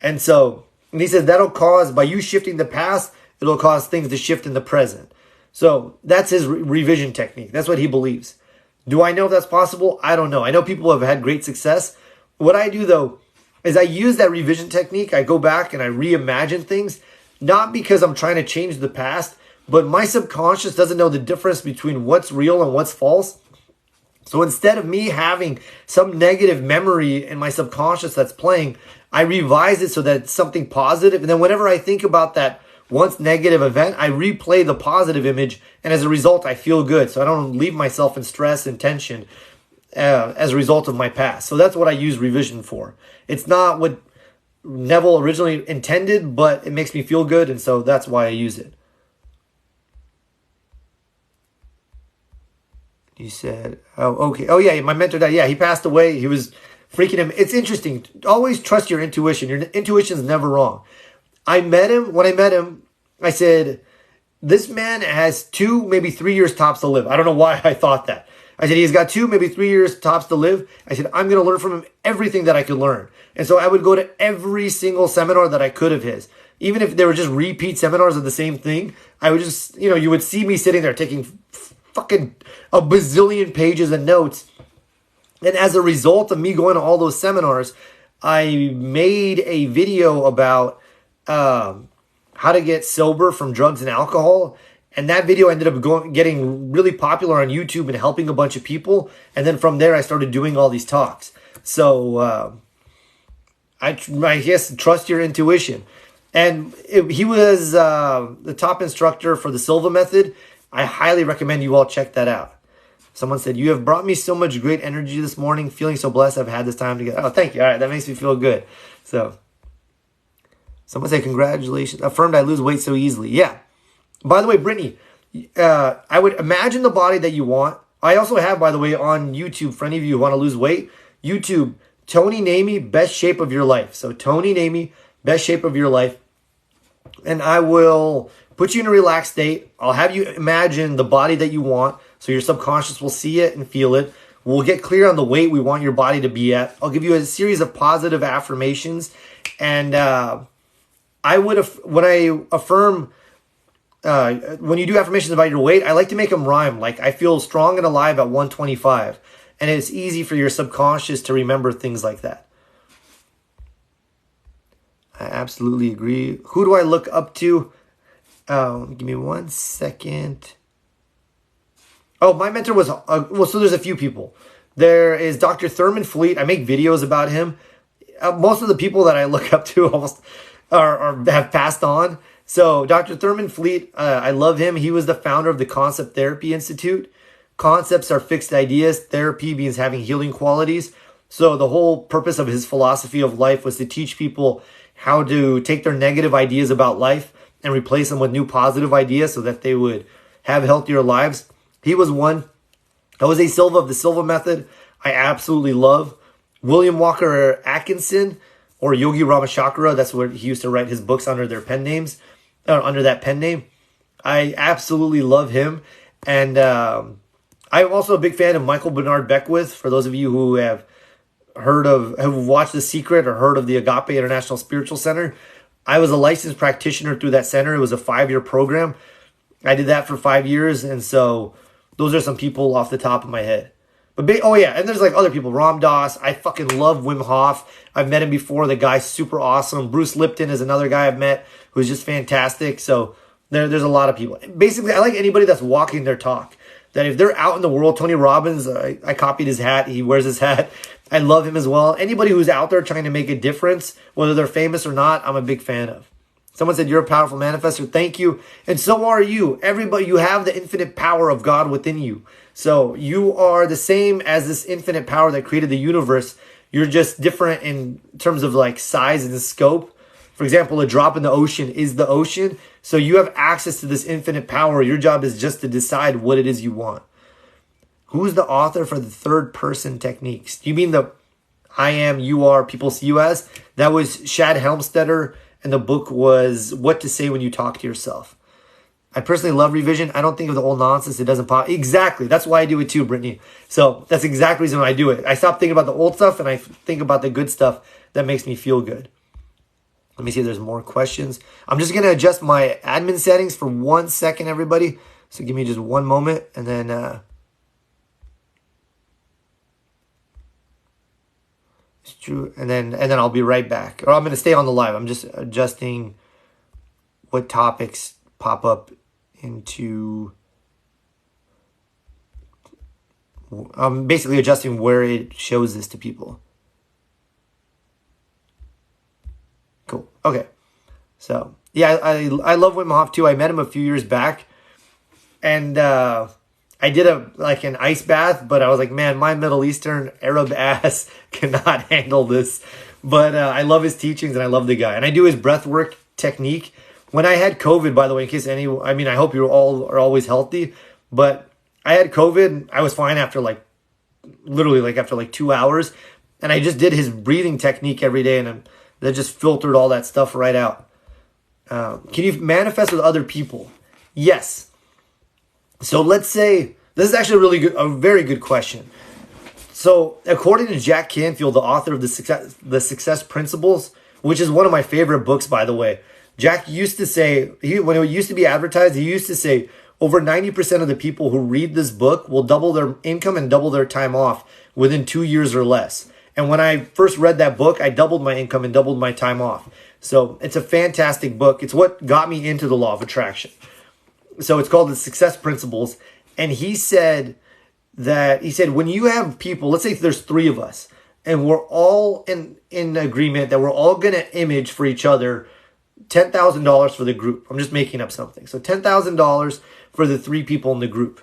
And so, and he says that'll cause, by you shifting the past, it'll cause things to shift in the present. So that's his revision technique. That's what he believes. Do I know if that's possible? I don't know. I know people have had great success. What I do though, is I use that revision technique. I go back and I reimagine things, not because I'm trying to change the past, but my subconscious doesn't know the difference between what's real and what's false. So instead of me having some negative memory in my subconscious that's playing, I revise it so that it's something positive. And then whenever I think about that once negative event, I replay the positive image. And as a result, I feel good. So I don't leave myself in stress and tension as a result of my past. So that's what I use revision for. It's not what Neville originally intended, but it makes me feel good. And so that's why I use it. He said, oh, okay. Oh, yeah, my mentor died. Yeah, he passed away. He was freaking him. It's interesting. Always trust your intuition. Your intuition is never wrong. I met him. When I met him, I said, this man has 2, maybe 3 years tops to live. I don't know why I thought that. I said, he's got 2, maybe 3 years tops to live. I said, I'm going to learn from him everything that I could learn. And so I would go to every single seminar that I could of his. Even if they were just repeat seminars of the same thing, I would just, you would see me sitting there taking fucking a bazillion pages of notes. And as a result of me going to all those seminars, I made a video about how to get sober from drugs and alcohol. And that video ended up getting really popular on YouTube and helping a bunch of people. And then from there, I started doing all these talks. So I guess trust your intuition. And he was the top instructor for the Silva method. I highly recommend you all check that out. Someone said, you have brought me so much great energy this morning. Feeling so blessed I've had this time together. Oh, thank you. All right, that makes me feel good. So someone said, congratulations. Affirmed I lose weight so easily. Yeah. By the way, Brittany, I would imagine the body that you want. I also have, by the way, on YouTube, for any of you who want to lose weight, YouTube, Tony Namey, best shape of your life. So Tony Namey, best shape of your life. And I will put you in a relaxed state. I'll have you imagine the body that you want. So your subconscious will see it and feel it. We'll get clear on the weight we want your body to be at. I'll give you a series of positive affirmations. And when I affirm, when you do affirmations about your weight, I like to make them rhyme. Like, I feel strong and alive at 125. And it's easy for your subconscious to remember things like that. I absolutely agree. Who do I look up to? Give me 1 second. Oh, my mentor was, so there's a few people. There is Dr. Thurman Fleet. I make videos about him. Most of the people that I look up to almost have passed on. So Dr. Thurman Fleet, I love him. He was the founder of the Concept Therapy Institute. Concepts are fixed ideas. Therapy means having healing qualities. So the whole purpose of his philosophy of life was to teach people how to take their negative ideas about life and replace them with new positive ideas so that they would have healthier lives. He was one. Jose Silva of the Silva method, I absolutely love. William Walker Atkinson or Yogi Ramachakra, that's where he used to write his books under their pen names, under that pen name. I absolutely love him. And I'm also a big fan of Michael Bernard Beckwith. For those of you who have watched The Secret or heard of the Agape International Spiritual Center, I was a licensed practitioner through that center. It was a 5-year program. I did that for 5 years. And so those are some people off the top of my head. But and there's like other people. Ram Dass. I fucking love Wim Hof. I've met him before. The guy's super awesome. Bruce Lipton is another guy I've met who's just fantastic. So there's a lot of people. Basically, I like anybody that's walking their talk. That if they're out in the world, Tony Robbins, I copied his hat. He wears his hat. I love him as well. Anybody who's out there trying to make a difference, whether they're famous or not, I'm a big fan of. Someone said, you're a powerful manifester. Thank you. And so are you. Everybody, you have the infinite power of God within you. So you are the same as this infinite power that created the universe. You're just different in terms of like size and scope. For example, a drop in the ocean is the ocean. So you have access to this infinite power. Your job is just to decide what it is you want. Who's the author for the third person techniques? Do you mean the I am, you are, people see you as? That was Shad Helmstetter. And the book was What to Say When You Talk to Yourself. I personally love revision. I don't think of the old nonsense. It doesn't pop. Exactly. That's why I do it too, Brittany. So that's exactly the reason why I do it. I stop thinking about the old stuff and I think about the good stuff that makes me feel good. Let me see if there's more questions. I'm just going to adjust my admin settings for 1 second, everybody. So give me just one moment and then... it's true. And then I'll be right back. Or I'm going to stay on the live. I'm just adjusting what topics pop up into... I'm basically adjusting where it shows this to people. Cool. Okay. So, yeah, I love Wim Hof too. I met him a few years back. And I did an ice bath, but I was like, man, my Middle Eastern Arab ass cannot handle this. But I love his teachings and I love the guy. And I do his breathwork technique. When I had COVID, by the way, in case I hope you all are always healthy. But I had COVID. I was fine after literally after 2 hours. And I just did his breathing technique every day. And that just filtered all that stuff right out. Can you manifest with other people? Yes. So let's say, this is actually a very good question. So according to Jack Canfield, the author of the Success Principles, which is one of my favorite books, by the way, Jack used to say, when it used to be advertised, he used to say, over 90% of the people who read this book will double their income and double their time off within 2 years or less. And when I first read that book, I doubled my income and doubled my time off. So it's a fantastic book. It's what got me into the law of attraction. So it's called the Success Principles. And he said when you have people, let's say there's 3 of us, and we're all in agreement that we're all going to image for each other $10,000 for the group. I'm just making up something. So $10,000 for the 3 people in the group.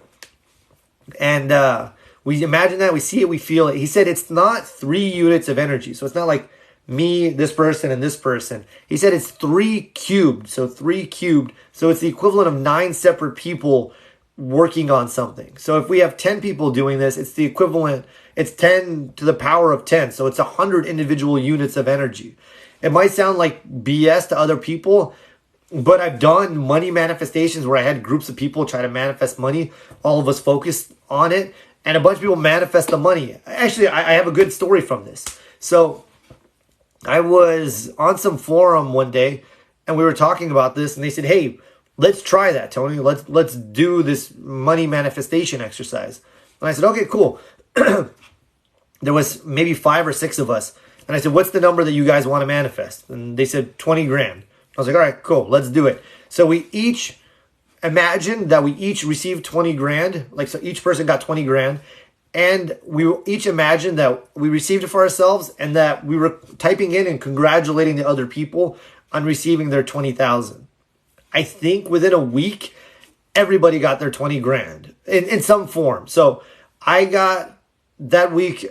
And we imagine that, we see it, we feel it. He said it's not 3 units of energy. So it's not like me, this person, and this person. He said it's 3 cubed. So 3 cubed. So it's the equivalent of 9 separate people working on something. So if we have 10 people doing this, it's the equivalent, it's 10 to the power of 10. So it's 100 individual units of energy. It might sound like BS to other people, but I've done money manifestations where I had groups of people try to manifest money. All of us focused on it, and a bunch of people manifest the money. Actually, I have a good story from this. So I was on some forum one day, and we were talking about this, and they said, hey, let's try that, Tony. Let's do this money manifestation exercise. And I said, okay, cool. There was maybe 5 or 6 of us. And I said, what's the number that you guys want to manifest? And they said 20 grand. I was like, all right, cool, let's do it. So we each imagined that we each received 20 grand. So each person got 20 grand. And we each imagined that we received it for ourselves and that we were typing in and congratulating the other people on receiving their 20,000. I think within a week, everybody got their 20 grand in some form. So I got that week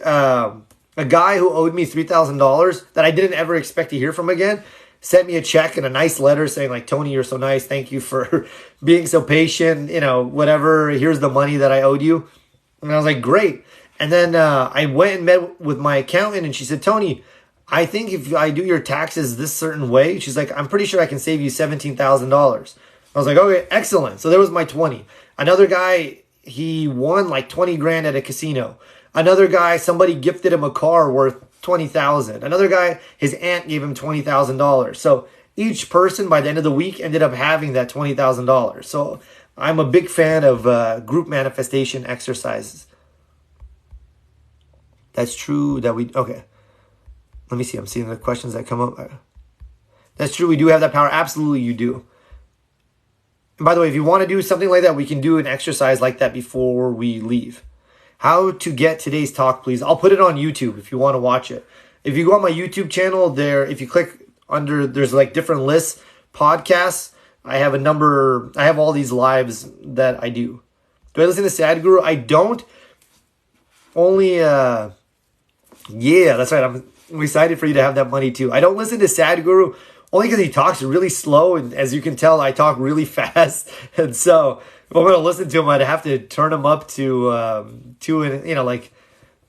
a guy who owed me $3,000 that I didn't ever expect to hear from again sent me a check and a nice letter saying like, Tony, you're so nice. Thank you for being so patient. Whatever. Here's the money that I owed you. And I was like, great. And then I went and met with my accountant and she said, Tony, I think if I do your taxes this certain way, she's like, I'm pretty sure I can save you $17,000. I was like, okay, excellent. So there was my 20. Another guy, he won like 20 grand at a casino. Another guy, somebody gifted him a car worth 20,000. Another guy, his aunt gave him $20,000. So each person by the end of the week ended up having that $20,000. So I'm a big fan of group manifestation exercises. That's true that okay. Let me see. I'm seeing the questions that come up. That's true. We do have that power. Absolutely, you do. And by the way, if you want to do something like that, we can do an exercise like that before we leave. How to get today's talk, please. I'll put it on YouTube if you want to watch it. If you go on my YouTube channel there, if you click under, there's like different lists, podcasts. I have all these lives that I do. Do I listen to Sadhguru? I don't. Only, yeah, that's right. I'm excited for you to have that money too. I don't listen to Sadhguru only because he talks really slow. And as you can tell, I talk really fast. And so if I'm going to listen to him, I'd have to turn him up to, like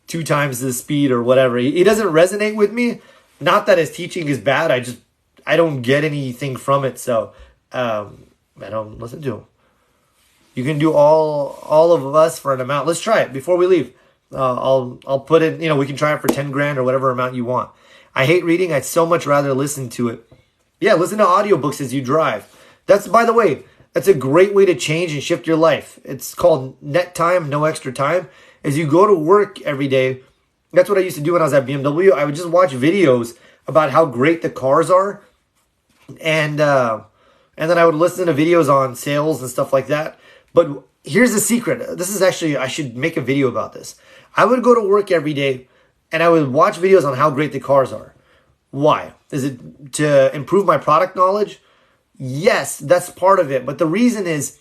2 times the speed or whatever. He doesn't resonate with me. Not that his teaching is bad. I don't get anything from it. So, I don't listen to him. You can do all of us for an amount. Let's try it before we leave. I'll put it, we can try it for 10 grand or whatever amount you want. I hate reading. I'd so much rather listen to it. Yeah, listen to audiobooks as you drive. That's, by the way, that's a great way to change and shift your life. It's called net time, no extra time. As you go to work every day, that's what I used to do when I was at BMW. I would just watch videos about how great the cars are. And then I would listen to videos on sales and stuff like that. But here's the secret. This is actually, I should make a video about this. I would go to work every day and I would watch videos on how great the cars are. Why? Is it to improve my product knowledge? Yes, that's part of it. But the reason is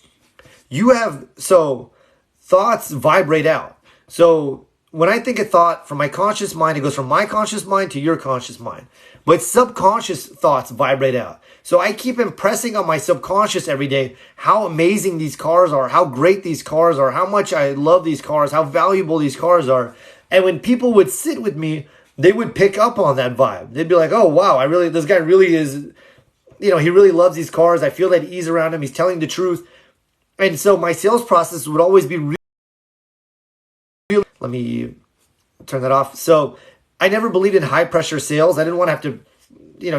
thoughts vibrate out. So when I think a thought from my conscious mind, it goes from my conscious mind to your conscious mind. But subconscious thoughts vibrate out. So I keep impressing on my subconscious every day how amazing these cars are, how great these cars are, how much I love these cars, how valuable these cars are. And when people would sit with me, they would pick up on that vibe. They'd be like, oh, wow, this guy really is, he really loves these cars. I feel that ease around him. He's telling the truth. And so my sales process would always be real. Let me turn that off. So I never believed in high pressure sales. I didn't want to have to,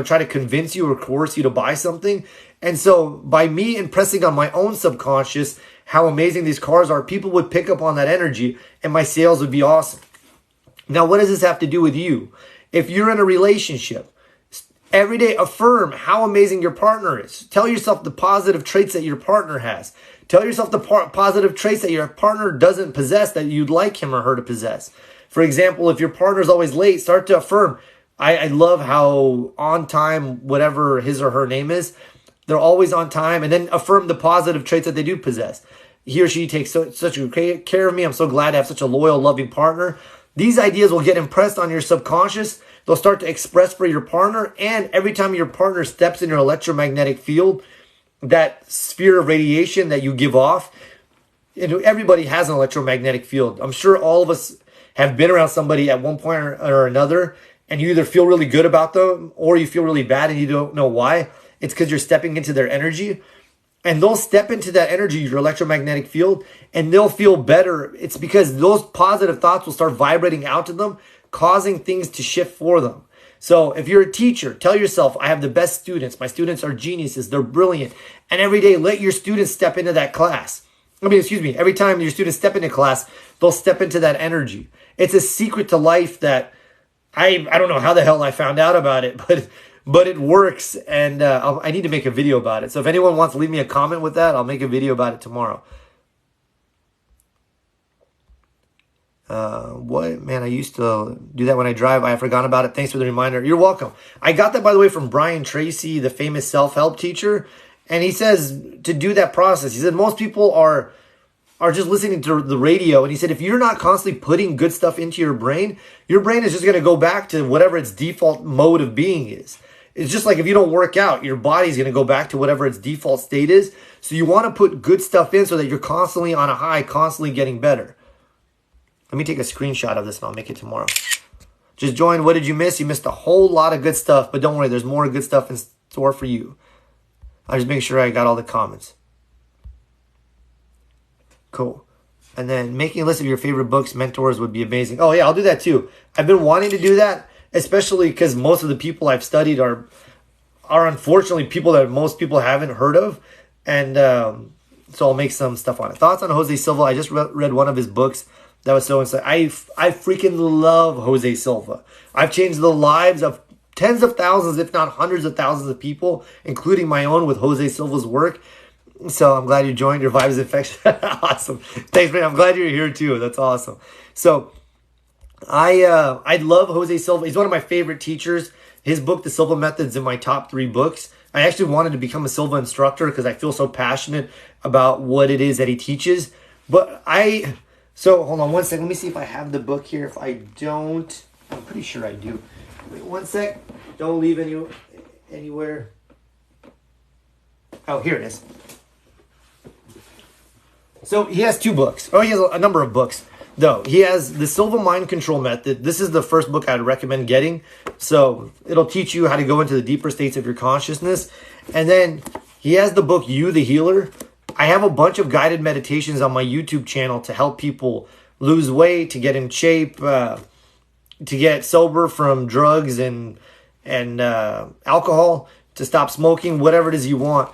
try to convince you or coerce you to buy something. And so by me impressing on my own subconscious how amazing these cars are, people would pick up on that energy and my sales would be awesome. Now, what does this have to do with you? If you're in a relationship, every day affirm how amazing your partner is. Tell yourself the positive traits that your partner has. Tell yourself the positive traits that your partner doesn't possess that you'd like him or her to possess. For example, if your partner's always late, start to affirm, I love how on time, whatever his or her name is, they're always on time. And then affirm the positive traits that they do possess. He or she takes such great care of me. I'm so glad to have such a loyal, loving partner. These ideas will get impressed on your subconscious. They'll start to express for your partner. And every time your partner steps in your electromagnetic field, that sphere of radiation that you give off, everybody has an electromagnetic field. I'm sure all of us have been around somebody at one point or another, and you either feel really good about them or you feel really bad and you don't know why. It's because you're stepping into their energy. And they'll step into that energy, your electromagnetic field, and they'll feel better. It's because those positive thoughts will start vibrating out to them, causing things to shift for them. So if you're a teacher, tell yourself, I have the best students. My students are geniuses. They're brilliant. And every day, let your students step into that class. Every time your students step into class, they'll step into that energy. It's a secret to life that I don't know how the hell I found out about it, but it works, and I need to make a video about it. So if anyone wants to leave me a comment with that, I'll make a video about it tomorrow. I used to do that when I drive. I forgot about it. Thanks for the reminder. You're welcome. I got that, by the way, from Brian Tracy, the famous self-help teacher. And he says to do that process. He said most people are just listening to the radio. And he said if you're not constantly putting good stuff into your brain is just going to go back to whatever its default mode of being is. It's just like if you don't work out, your body's going to go back to whatever its default state is. So you want to put good stuff in so that you're constantly on a high, constantly getting better. Let me take a screenshot of this and I'll make it tomorrow. Just join. What did you miss? You missed a whole lot of good stuff, but don't worry, there's more good stuff in store for you. I'll just make sure I got all the comments. Cool. And then making a list of your favorite books, mentors would be amazing. Oh yeah, I'll do that too. I've been wanting to do that, especially because most of the people I've studied are unfortunately people that most people haven't heard of. And so I'll make some stuff on it. Thoughts on Jose Silva? I just read one of his books. That was so insane. I freaking love Jose Silva. I've changed the lives of tens of thousands, if not hundreds of thousands of people, including my own, with Jose Silva's work. So I'm glad you joined. Your vibe is infectious. Awesome. Thanks, man. I'm glad you're here too. That's awesome. So I love Jose Silva. He's one of my favorite teachers. His book, The Silva Method, is in my top 3 books. I actually wanted to become a Silva instructor because I feel so passionate about what it is that he teaches. So hold on one second. Let me see if I have the book here. If I don't, I'm pretty sure I do. Wait one sec. Don't leave anywhere. Oh, here it is. So he has 2 books. Oh, he has a number of books, though. He has the Silva Mind Control Method. This is the first book I'd recommend getting. So it'll teach you how to go into the deeper states of your consciousness. And then he has the book You, the Healer. I have a bunch of guided meditations on my YouTube channel to help people lose weight, to get in shape, to get sober from drugs and alcohol, to stop smoking, whatever it is you want.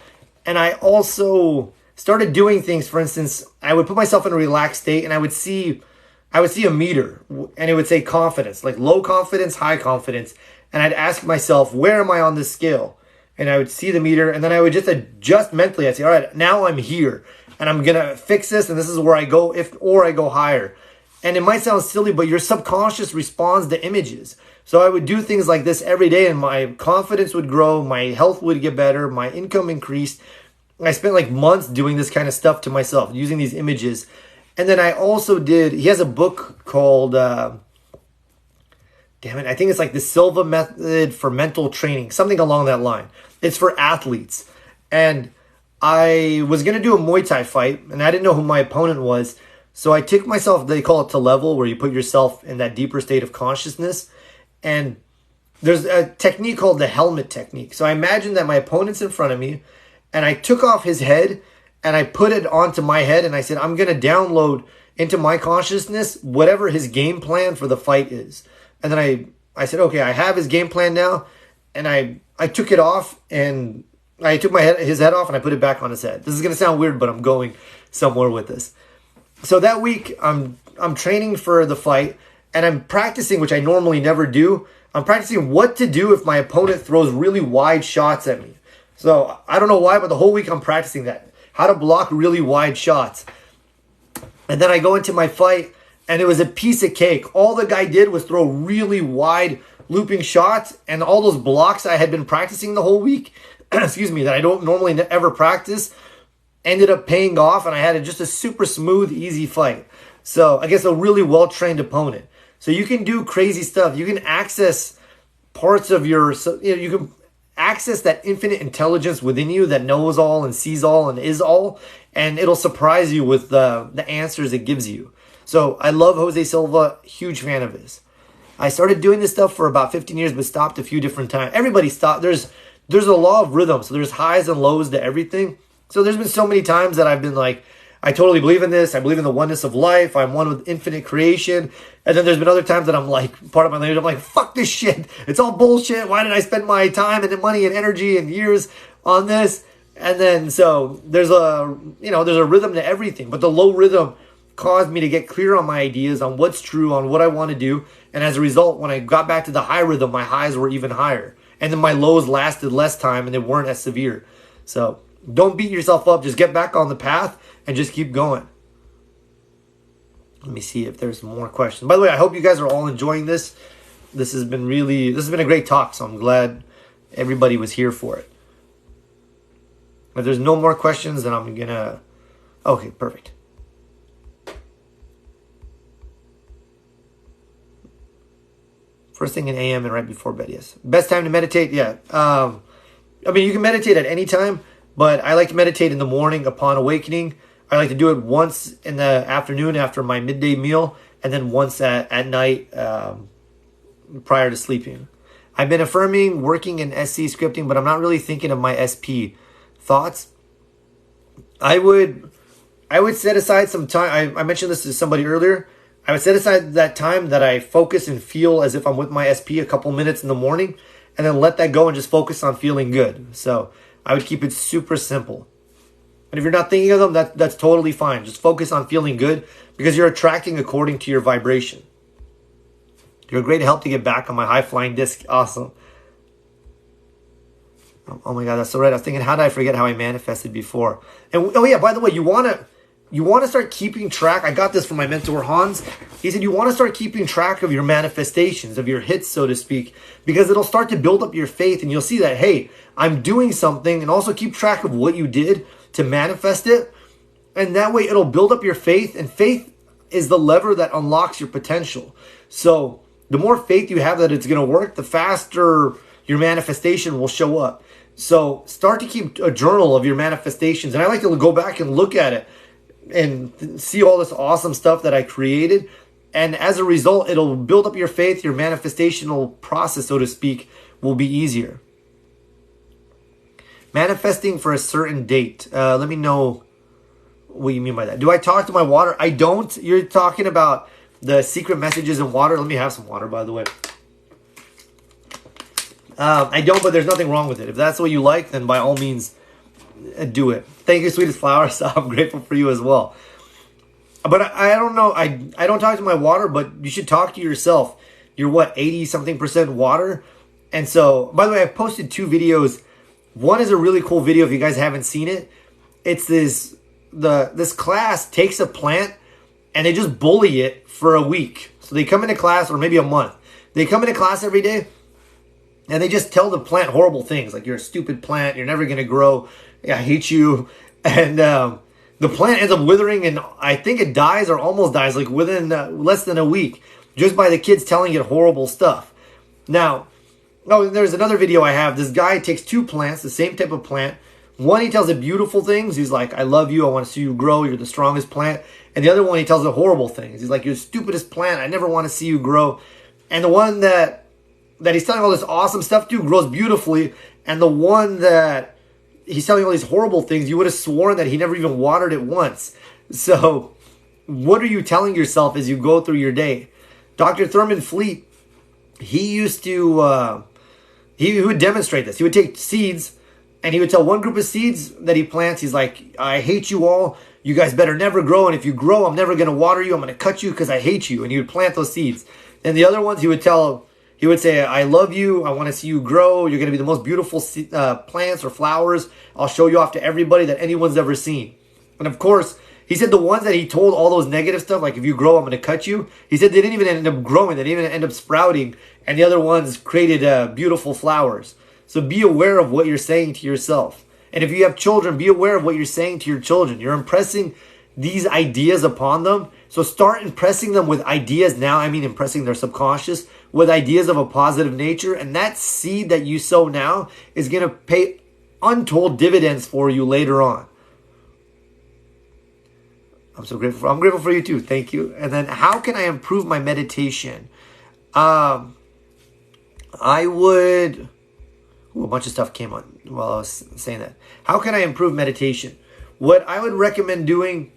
And I also started doing things. For instance, I would put myself in a relaxed state, and I would see a meter, and it would say confidence, like low confidence, high confidence. And I'd ask myself, where am I on this scale? And I would see the meter, and then I would just adjust mentally. I'd say, all right, now I'm here, and I'm gonna fix this, and this is where I go, or I go higher. And it might sound silly, but your subconscious responds to images. So I would do things like this every day, and my confidence would grow, my health would get better, my income increased. I spent like months doing this kind of stuff to myself, using these images. And then I also he has a book called, I think it's like the Silva method for mental training, something along that line. It's for athletes. And I was going to do a Muay Thai fight, and I didn't know who my opponent was. So I took myself, they call it to level, where you put yourself in that deeper state of consciousness. And there's a technique called the helmet technique. So I imagined that my opponent's in front of me, and I took off his head, and I put it onto my head, and I said, I'm going to download into my consciousness whatever his game plan for the fight is. And then I said, okay, I have his game plan now. And I took it off, and I took his head off, and I put it back on his head. This is going to sound weird, but I'm going somewhere with this. So that week, I'm training for the fight, and I'm practicing, which I normally never do. I'm practicing what to do if my opponent throws really wide shots at me. So I don't know why, but the whole week I'm practicing that. How to block really wide shots. And then I go into my fight, and it was a piece of cake. All the guy did was throw really wide looping shots, and all those blocks I had been practicing the whole week, excuse me, that I don't normally ever practice, ended up paying off, and I had just a super smooth, easy fight. So I guess a really well-trained opponent. So you can do crazy stuff. You can access parts of you can access that infinite intelligence within you that knows all and sees all and is all, and it'll surprise you with the answers it gives you. So I love Jose Silva, huge fan of his. I started doing this stuff for about 15 years, but stopped a few different times. Everybody stopped. There's a law of rhythm, so there's highs and lows to everything. So there's been so many times that I've been like, I totally believe in this. I believe in the oneness of life. I'm one with infinite creation. And then there's been other times that I'm like, part of my language, I'm like, fuck this shit. It's all bullshit. Why did I spend my time and money and energy and years on this? And then, so there's a rhythm to everything. But the low rhythm caused me to get clear on my ideas, on what's true, on what I want to do. And as a result, when I got back to the high rhythm, my highs were even higher. And then my lows lasted less time, and they weren't as severe. So don't beat yourself up. Just get back on the path and just keep going. Let me see if there's more questions. By the way, I hope you guys are all enjoying this. This has been a great talk, so I'm glad everybody was here for it. If there's no more questions, then I'm gonna... Okay, perfect. First thing in AM and right before bed, yes. Best time to meditate, yeah. You can meditate at any time, but I like to meditate in the morning upon awakening. I like to do it once in the afternoon after my midday meal, and then once at night prior to sleeping. I've been affirming, working in SC scripting, but I'm not really thinking of my SP thoughts. I would set aside some time. I mentioned this to somebody earlier. I would set aside that time that I focus and feel as if I'm with my SP a couple minutes in the morning, and then let that go and just focus on feeling good. So I would keep it super simple. And if you're not thinking of them, that's totally fine. Just focus on feeling good, because you're attracting according to your vibration. You're a great help to get back on my high flying disc. Awesome. Oh my God, that's so right. I was thinking, how did I forget how I manifested before? And oh yeah, by the way, you want to start keeping track. I got this from my mentor, Hans. He said, you want to start keeping track of your manifestations, of your hits, so to speak, because it'll start to build up your faith, and you'll see that, hey, I'm doing something, and also keep track of what you did to manifest it. And that way it'll build up your faith, and faith is the lever that unlocks your potential. So the more faith you have that it's going to work, the faster your manifestation will show up. So start to keep a journal of your manifestations. And I like to go back and look at it and see all this awesome stuff that I created. And as a result, it'll build up your faith. Your manifestational process, so to speak, will be easier. Manifesting for a certain date. Let me know what you mean by that. Do I talk to my water? I don't. You're talking about the secret messages in water. Let me have some water, by the way. I don't, but there's nothing wrong with it. If that's what you like, then by all means, do it. Thank you, sweetest flower. So I'm grateful for you as well. But I don't know. I don't talk to my water, but you should talk to yourself. You're what, 80-something% water? And so, by the way, I posted 2 videos. One is a really cool video if you guys haven't seen it. It's this class takes a plant and they just bully it for a week. So they come into class, or maybe a month. They come into class every day and they just tell the plant horrible things. Like, you're a stupid plant. You're never going to grow. I hate you. And the plant ends up withering, and I think it dies or almost dies like within less than a week, just by the kids telling it horrible stuff. Now, there's another video I have. This guy takes 2 plants, the same type of plant. One, he tells it beautiful things. He's like, I love you. I want to see you grow. You're the strongest plant. And the other one, he tells it horrible things. He's like, you're the stupidest plant. I never want to see you grow. And the one that he's telling all this awesome stuff to grows beautifully. And the one that he's telling all these horrible things, you would have sworn that he never even watered it once. So what are you telling yourself as you go through your day? Dr. Thurman Fleet, he used to, he would demonstrate this. He would take seeds and he would tell one group of seeds that he plants, he's like, I hate you all. You guys better never grow. And if you grow, I'm never going to water you. I'm going to cut you because I hate you. And he would plant those seeds. And the other ones he would say, I love you. I want to see you grow. You're going to be the most beautiful plants or flowers. I'll show you off to everybody that anyone's ever seen. And of course, he said the ones that he told all those negative stuff, like if you grow, I'm going to cut you. He said they didn't even end up growing. They didn't even end up sprouting. And the other ones created beautiful flowers. So be aware of what you're saying to yourself. And if you have children, be aware of what you're saying to your children. You're impressing these ideas upon them. So start impressing them with ideas now. I mean, impressing their subconscious with ideas of a positive nature. And that seed that you sow now is going to pay untold dividends for you later on. I'm so grateful. I'm grateful for you too. Thank you. And then how can I improve my meditation? I would... Ooh, a bunch of stuff came on while I was saying that. How can I improve meditation? What I would recommend doing,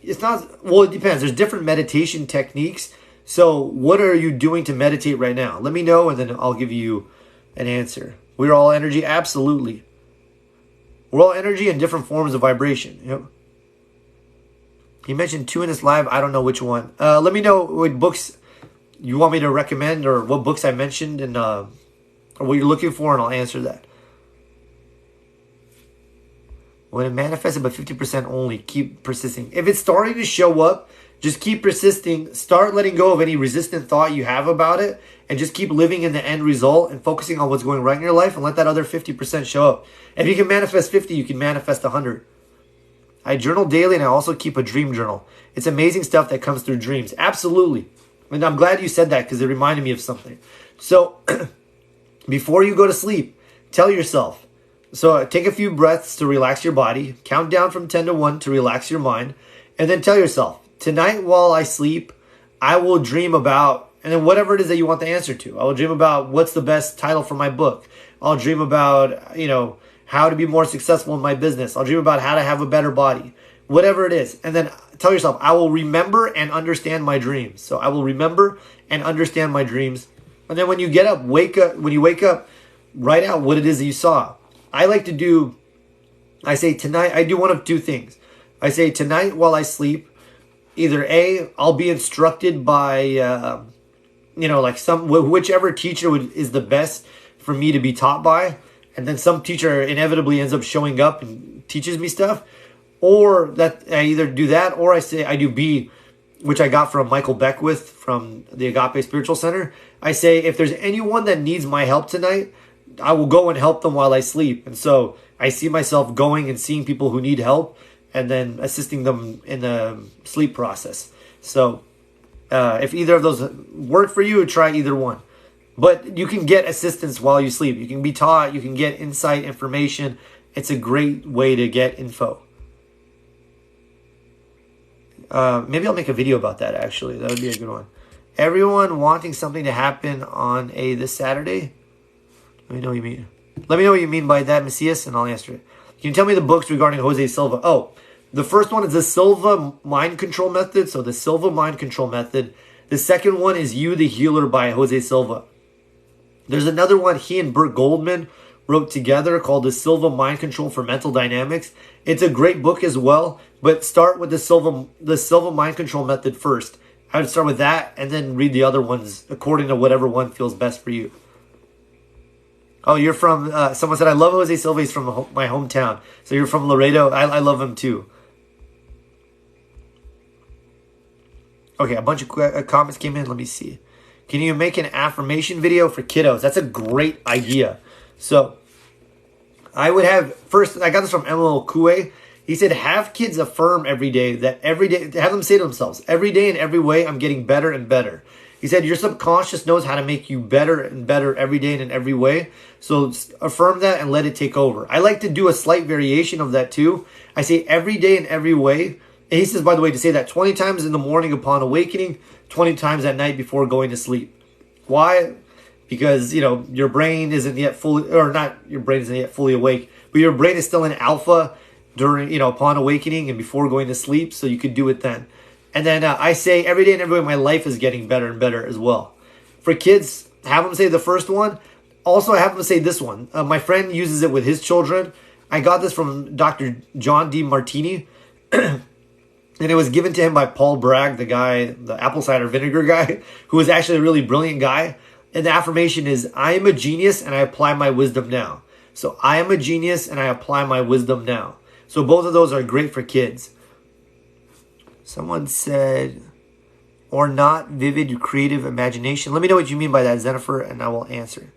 it's not, well, it depends. There's different meditation techniques. So what are you doing to meditate right now? Let me know and then I'll give you an answer. We're all energy? Absolutely. We're all energy in different forms of vibration. Yep. He mentioned 2 in his live. I don't know which one. Let me know what books you want me to recommend or what books I mentioned and or what you're looking for, and I'll answer that. When it manifested by 50% only, keep persisting. If it's starting to show up, just keep persisting. Start letting go of any resistant thought you have about it, and just keep living in the end result and focusing on what's going right in your life, and let that other 50% show up. If you can manifest 50, you can manifest 100. I journal daily, and I also keep a dream journal. It's amazing stuff that comes through dreams. Absolutely. And I'm glad you said that because it reminded me of something. So... before you go to sleep, tell yourself. So take a few breaths to relax your body. Count down from 10 to 1 to relax your mind. And then tell yourself, tonight while I sleep, I will dream about, and then whatever it is that you want the answer to. I will dream about what's the best title for my book. I'll dream about, how to be more successful in my business. I'll dream about how to have a better body. Whatever it is. And then tell yourself, I will remember and understand my dreams. So I will remember and understand my dreams. And then when you get up, when you wake up, write out what it is that you saw. I say tonight, I do one of 2 things. I say tonight while I sleep, either A, I'll be instructed by, whichever teacher is the best for me to be taught by. And then some teacher inevitably ends up showing up and teaches me stuff. Or that I either do that or I do B, which I got from Michael Beckwith from the Agape Spiritual Center. I say, if there's anyone that needs my help tonight, I will go and help them while I sleep. And so I see myself going and seeing people who need help and then assisting them in the sleep process. So if either of those work for you, try either one. But you can get assistance while you sleep. You can be taught. You can get insight, information. It's a great way to get info. Maybe I'll make a video about that, actually. That would be a good one. Everyone wanting something to happen on this Saturday? Let me know what you mean. Let me know what you mean by that, Messias, and I'll answer it. Can you tell me the books regarding Jose Silva? Oh, The first one is the Silva mind control method. So the Silva mind control method. The second one is You the Healer by Jose Silva. There's another one he and Burt Goldman wrote together called the Silva Mind Control for Mental Dynamics. It's a great book as well, but start with the Silva Mind Control method first. I would start with that and then read the other ones according to whatever one feels best for you. Oh, you're from, someone said, I love Jose Silva. He's from my hometown. So you're from Laredo. I love him too. Okay, a bunch of comments came in. Let me see. Can you make an affirmation video for kiddos? That's a great idea. So I would have, first, I got this from ML Kue. He said, have kids affirm every day, that every day, have them say to themselves, every day in every way, I'm getting better and better. He said, your subconscious knows how to make you better and better every day and in every way. So affirm that and let it take over. I like to do a slight variation of that too. I say every day in every way. And he says, by the way, to say that 20 times in the morning upon awakening, 20 times at night before going to sleep. Why? Because, your brain isn't yet fully, or not your brain isn't yet fully awake, but your brain is still in alpha during, upon awakening and before going to sleep. So you could do it then. And then I say every day and every way, my life is getting better and better as well. For kids, have them say the first one. Also, have them say this one. My friend uses it with his children. I got this from Dr. John D. Martini. And it was given to him by Paul Bragg, the guy, the apple cider vinegar guy, who was actually a really brilliant guy. And the affirmation is, I am a genius and I apply my wisdom now. So I am a genius and I apply my wisdom now. So both of those are great for kids. Someone said, or not vivid creative imagination. Let me know what you mean by that, Jennifer, and I will answer.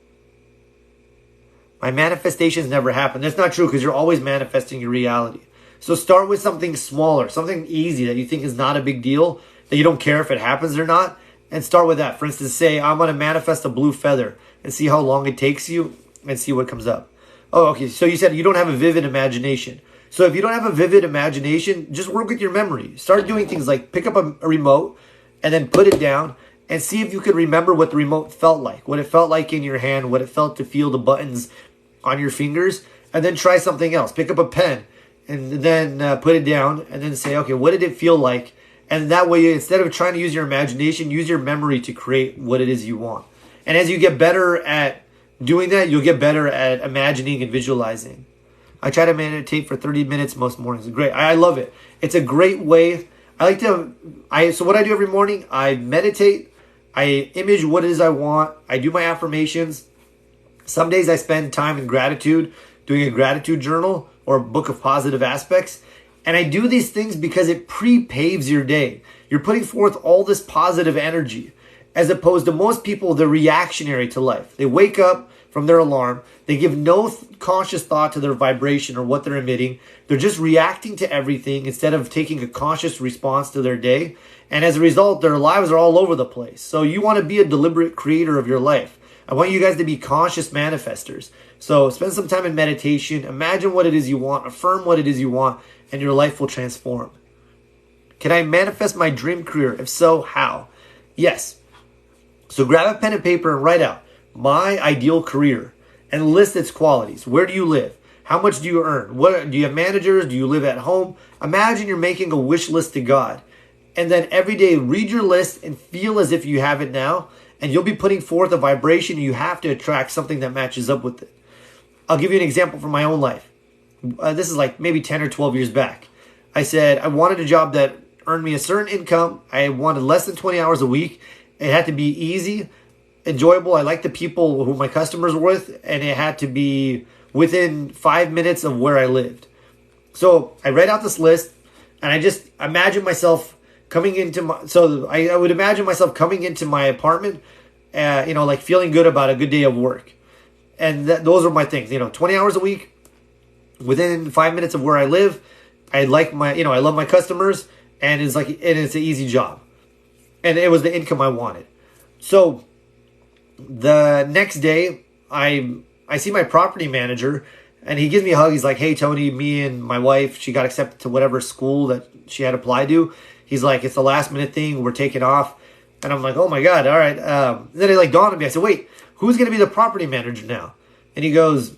My manifestations never happen. That's not true because you're always manifesting your reality. So start with something smaller, something easy that you think is not a big deal, that you don't care if it happens or not, and start with that. For instance, say, I'm going to manifest a blue feather and see how long it takes you and see what comes up. Oh, okay. So you said you don't have a vivid imagination. So if you don't have a vivid imagination, just work with your memory. Start doing things like pick up a remote and then put it down and see if you could remember what the remote felt like, what it felt like in your hand, what it felt to feel the buttons on your fingers, and then try something else. Pick up a pen and then put it down and then say, okay, what did it feel like? And that way, instead of trying to use your imagination, use your memory to create what it is you want. And as you get better at doing that, you'll get better at imagining and visualizing. I try to meditate for 30 minutes most mornings. Great. I love it. It's a great way. So what I do every morning, I meditate. I image what it is I want. I do my affirmations. Some days I spend time in gratitude, doing a gratitude journal or a book of positive aspects. And I do these things because it pre-paves your day. You're putting forth all this positive energy, as opposed to most people, they're reactionary to life. They wake up from their alarm. They give no conscious thought to their vibration or what they're emitting. They're just reacting to everything instead of taking a conscious response to their day. And as a result, their lives are all over the place. So you want to be a deliberate creator of your life. I want you guys to be conscious manifestors. So spend some time in meditation. Imagine what it is you want. Affirm what it is you want. And your life will transform. Can I manifest my dream career? If so, how? Yes. So grab a pen and paper and write out my ideal career and list its qualities. Where do you live? How much do you earn? What do you have managers? Do you live at home? Imagine you're making a wish list to God. And then every day read your list and feel as if you have it now. And you'll be putting forth a vibration. And you have to attract something that matches up with it. I'll give you an example from my own life. This is like maybe 10 or 12 years back. I said I wanted a job that earned me a certain income. I wanted less than 20 hours a week. It had to be easy, enjoyable. I liked the people who my customers were with, and it had to be within 5 minutes of where I lived. So I read out this list, and I just imagined myself coming into I would imagine myself coming into my apartment, like feeling good about a good day of work. And those are my things, 20 hours a week, within 5 minutes of where I live. I like I love my customers, and it's an easy job. And it was the income I wanted. So the next day, I see my property manager, and he gives me a hug. He's like, hey, Tony, me and my wife, she got accepted to whatever school that she had applied to. He's like, it's the last minute thing. We're taking off. And I'm like, oh my God. All right. Then it dawned on me. I said, wait, who's going to be the property manager now? And he goes,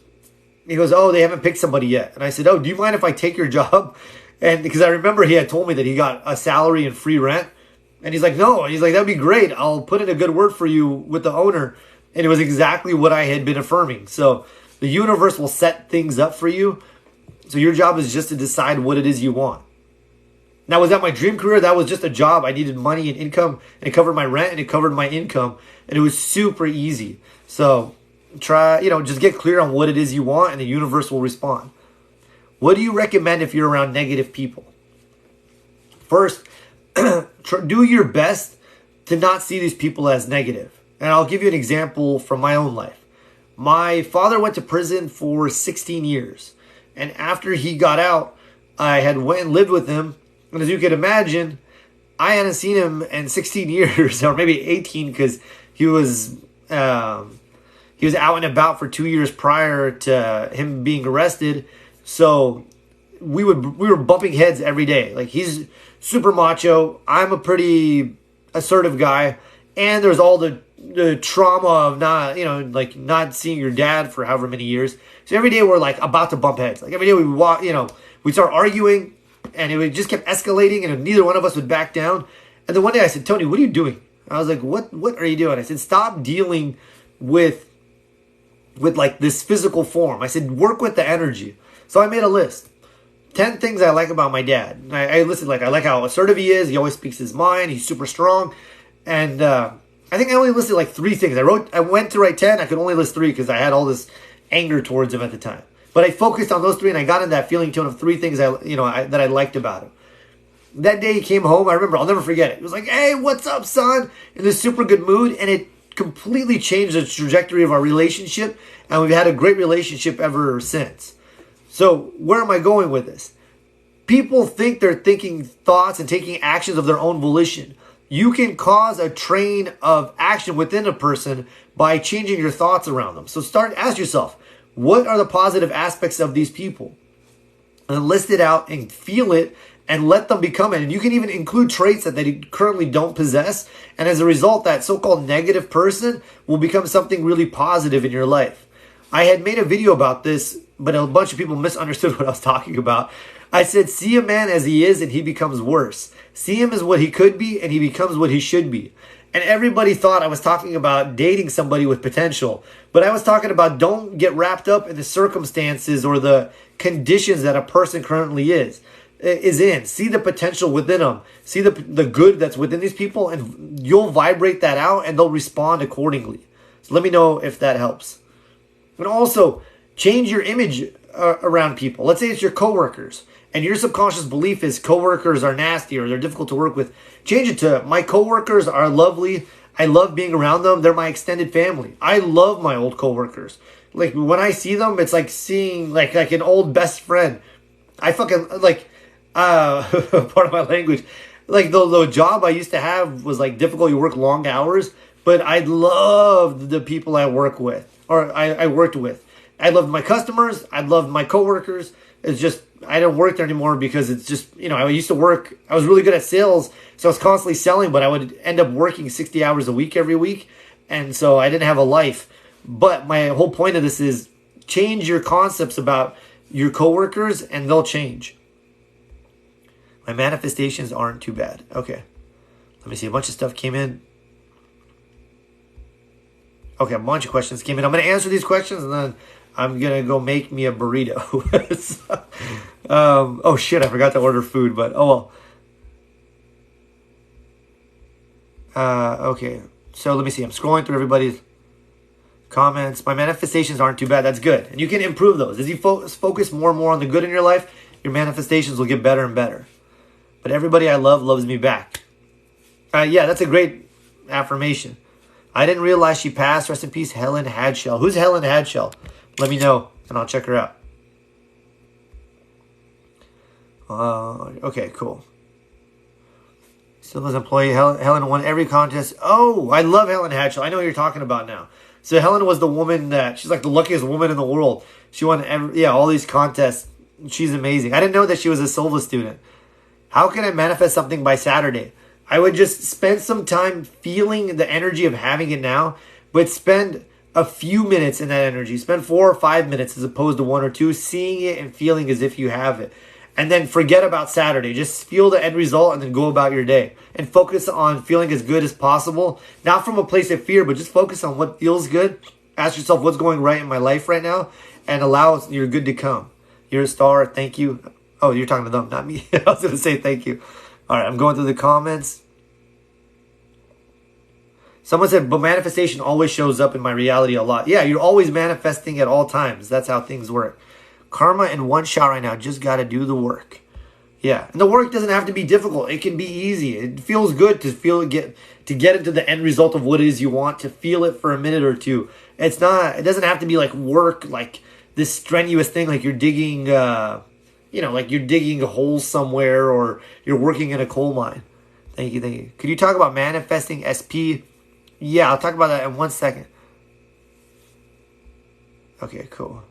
oh, they haven't picked somebody yet. And I said, oh, do you mind if I take your job? And because I remember he had told me that he got a salary and free rent. And he's like, no. He's like, that'd be great. I'll put in a good word for you with the owner. And it was exactly what I had been affirming. So the universe will set things up for you. So your job is just to decide what it is you want. Now, was that my dream career? That was just a job. I needed money and income, and it covered my rent and it covered my income. And it was super easy. So try, just get clear on what it is you want and the universe will respond. What do you recommend if you're around negative people? First, do your best to not see these people as negative. And I'll give you an example from my own life. My father went to prison for 16 years. And after he got out, I had went and lived with him. And as you can imagine, I hadn't seen him in 16 years, or maybe 18, because he was out and about for 2 years prior to him being arrested. So we were bumping heads every day. Like, he's super macho. I'm a pretty assertive guy, and there's all the trauma of not seeing your dad for however many years. So every day we're like about to bump heads. Like every day we walk, we'd start arguing, and it would just kept escalating, and neither one of us would back down. And then one day I said, Tony, what are you doing? I was like, what are you doing? I said, stop dealing with like this physical form. I said, work with the energy. So I made a list. 10 things I like about my dad. I listed, like, I like how assertive he is. He always speaks his mind. He's super strong. And I think I only listed like 3 things. I went to write 10. I could only list 3 because I had all this anger towards him at the time. But I focused on those 3, and I got in that feeling tone of 3 things that I liked about him. That day he came home, I remember, I'll never forget it. It was like, hey, what's up, son? In this super good mood. And it completely changed the trajectory of our relationship. And we've had a great relationship ever since. So where am I going with this? People think they're thinking thoughts and taking actions of their own volition. You can cause a train of action within a person by changing your thoughts around them. So ask yourself, what are the positive aspects of these people? And list it out and feel it and let them become it. And you can even include traits that they currently don't possess. And as a result, that so-called negative person will become something really positive in your life. I had made a video about this, but a bunch of people misunderstood what I was talking about. I said, see a man as he is and he becomes worse. See him as what he could be and he becomes what he should be. And everybody thought I was talking about dating somebody with potential. But I was talking about don't get wrapped up in the circumstances or the conditions that a person currently is in. See the potential within them. See the good that's within these people, and you'll vibrate that out and they'll respond accordingly. So let me know if that helps. And also, change your image around people. Let's say it's your coworkers, and your subconscious belief is coworkers are nasty or they're difficult to work with. Change it to, my coworkers are lovely. I love being around them. They're my extended family. I love my old coworkers. Like, when I see them, it's like seeing like an old best friend. I fucking part of my language. Like, the job I used to have was like difficult. You work long hours, but I loved the people I work with, or I worked with. I loved my customers. I loved my coworkers. It's just, I don't work there anymore because it's just, I used to work, I was really good at sales. So I was constantly selling, but I would end up working 60 hours a week every week. And so I didn't have a life. But my whole point of this is change your concepts about your coworkers and they'll change. My manifestations aren't too bad. Okay. Let me see. A bunch of stuff came in. Okay, a bunch of questions came in. I'm going to answer these questions and then I'm going to go make me a burrito. Oh shit, I forgot to order food, but oh well. Okay, so let me see. I'm scrolling through everybody's comments. My manifestations aren't too bad. That's good. And you can improve those. As you focus more and more on the good in your life, your manifestations will get better and better. But everybody I love loves me back. Yeah, that's a great affirmation. I didn't realize she passed. Rest in peace, Helen Hadshell. Who's Helen Hadshell? Let me know, and I'll check her out. Okay, cool. Silva's employee. Helen won every contest. Oh, I love Helen Hadshell. I know what you're talking about now. So Helen was the woman she's like the luckiest woman in the world. She won all these contests. She's amazing. I didn't know that she was a Silva student. How can I manifest something by Saturday? I would just spend some time feeling the energy of having it now, but spend a few minutes in that energy. Spend 4 or 5 minutes as opposed to 1 or 2, seeing it and feeling as if you have it. and then forget about Saturday. Just feel the end result and then go about your day. And focus on feeling as good as possible. Not from a place of fear, but just focus on what feels good. Ask yourself what's going right in my life right now and allow your good to come. You're a star. Thank you. Oh, you're talking to them, not me. I was going to say thank you. All right, I'm going through the comments. Someone said, but manifestation always shows up in my reality a lot. Yeah, you're always manifesting at all times. That's how things work. Karma in one shot right now. Just got to do the work. Yeah, and the work doesn't have to be difficult. It can be easy. It feels good to get into the end result of what it is you want, to feel it for a minute or two. It doesn't have to be like work, like this strenuous thing, like you're digging, like you're digging a hole somewhere or you're working in a coal mine. Thank you, thank you. Could you talk about manifesting SP? Yeah, I'll talk about that in 1 second. Okay, cool.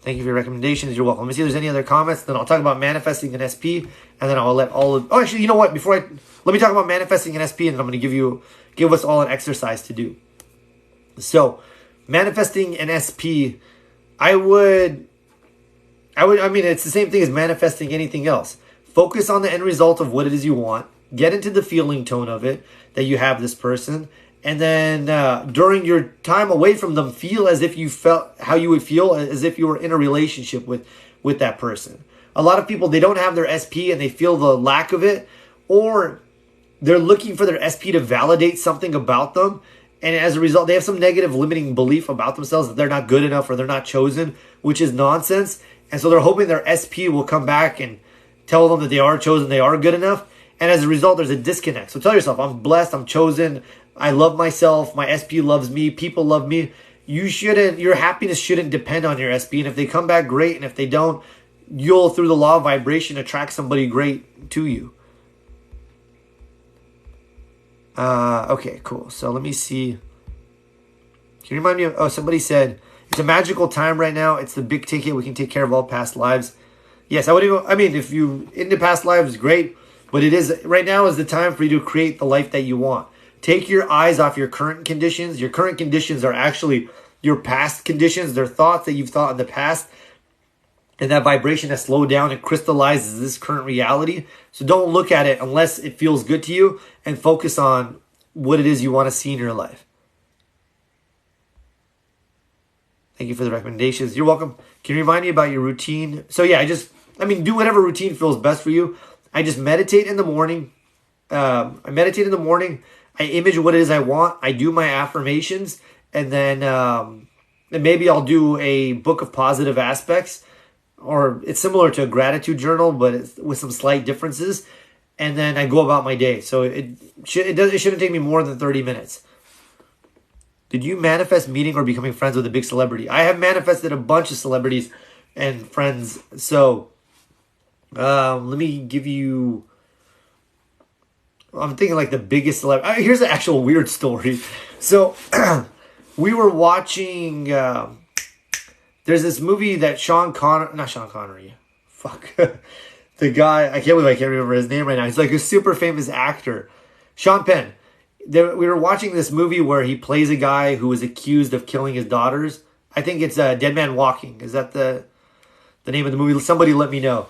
Thank you for your recommendations. You're welcome. Let me see if there's any other comments. Then I'll talk about manifesting an SP, and then I'll let all of. Oh, actually, you know what? Let me talk about manifesting an SP, and then I'm going to give us all an exercise to do. So, manifesting an SP, I mean, it's the same thing as manifesting anything else. Focus on the end result of what it is you want. Get into the feeling tone of it that you have this person. And then during your time away from them, feel as if you felt how you would feel as if you were in a relationship with that person. A lot of people, they don't have their SP and they feel the lack of it, or they're looking for their SP to validate something about them. And as a result, they have some negative limiting belief about themselves that they're not good enough or they're not chosen, which is nonsense. And so they're hoping their SP will come back and tell them that they are chosen, they are good enough. And as a result, there's a disconnect. So tell yourself, I'm blessed, I'm chosen, I love myself, my SP loves me, people love me. Your happiness shouldn't depend on your SP. And if they come back, great. And if they don't, you'll, through the law of vibration, attract somebody great to you. Okay, cool. So let me see. Can you remind me of, somebody said, it's a magical time right now. It's the big ticket. We can take care of all past lives. Yes, if you into past lives, great. But right now is the time for you to create the life that you want. Take your eyes off your current conditions. Your current conditions are actually your past conditions. They're thoughts that you've thought in the past. And that vibration has slowed down and crystallizes this current reality. So don't look at it unless it feels good to you, and focus on what it is you want to see in your life. Thank you for the recommendations. You're welcome. Can you remind me about your routine? So yeah, do whatever routine feels best for you. I just meditate in the morning. I image what it is I want. I do my affirmations. And then maybe I'll do a book of positive aspects. Or it's similar to a gratitude journal, but it's with some slight differences. And then I go about my day. So it shouldn't take me more than 30 minutes. Did you manifest meeting or becoming friends with a big celebrity? I have manifested a bunch of celebrities and friends. So let me give you... I'm thinking like the biggest celebrity. Here's an actual weird story. So we were watching... there's this movie that the guy, I can't believe I can't remember his name right now. He's like a super famous actor. Sean Penn. We were watching this movie where he plays a guy who was accused of killing his daughters. I think it's Dead Man Walking. Is that the name of the movie? Somebody let me know.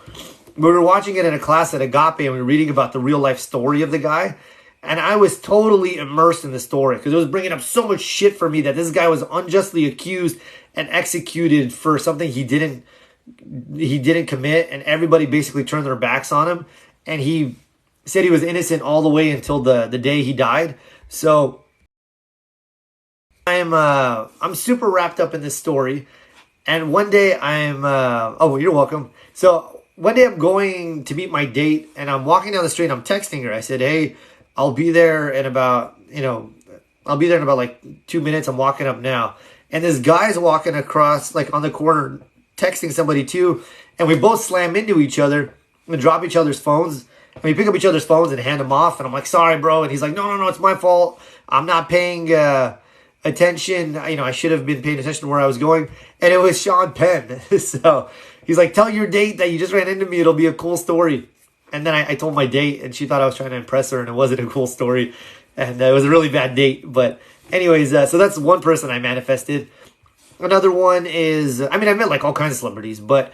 We were watching it in a class at Agape, and we were reading about the real life story of the guy. And I was totally immersed in the story because it was bringing up so much shit for me that this guy was unjustly accused and executed for something he didn't commit, and everybody basically turned their backs on him. And he said he was innocent all the way until the day he died. So I'm super wrapped up in this story. And one day you're welcome. So one day I'm going to meet my date, and I'm walking down the street and I'm texting her. I said, hey, I'll be there in about like 2 minutes. I'm walking up now. And this guy's walking across, like on the corner, texting somebody too. And we both slam into each other and drop each other's phones. And we pick up each other's phones and hand them off. And I'm like, sorry, bro. And he's like, no, it's my fault. I'm not paying attention. I should have been paying attention to where I was going. And it was Sean Penn. So he's like, tell your date that you just ran into me. It'll be a cool story. And then I told my date, and she thought I was trying to impress her, and it wasn't a cool story. And it was a really bad date. But anyways, so that's one person I manifested. Another one is, I met like all kinds of celebrities, but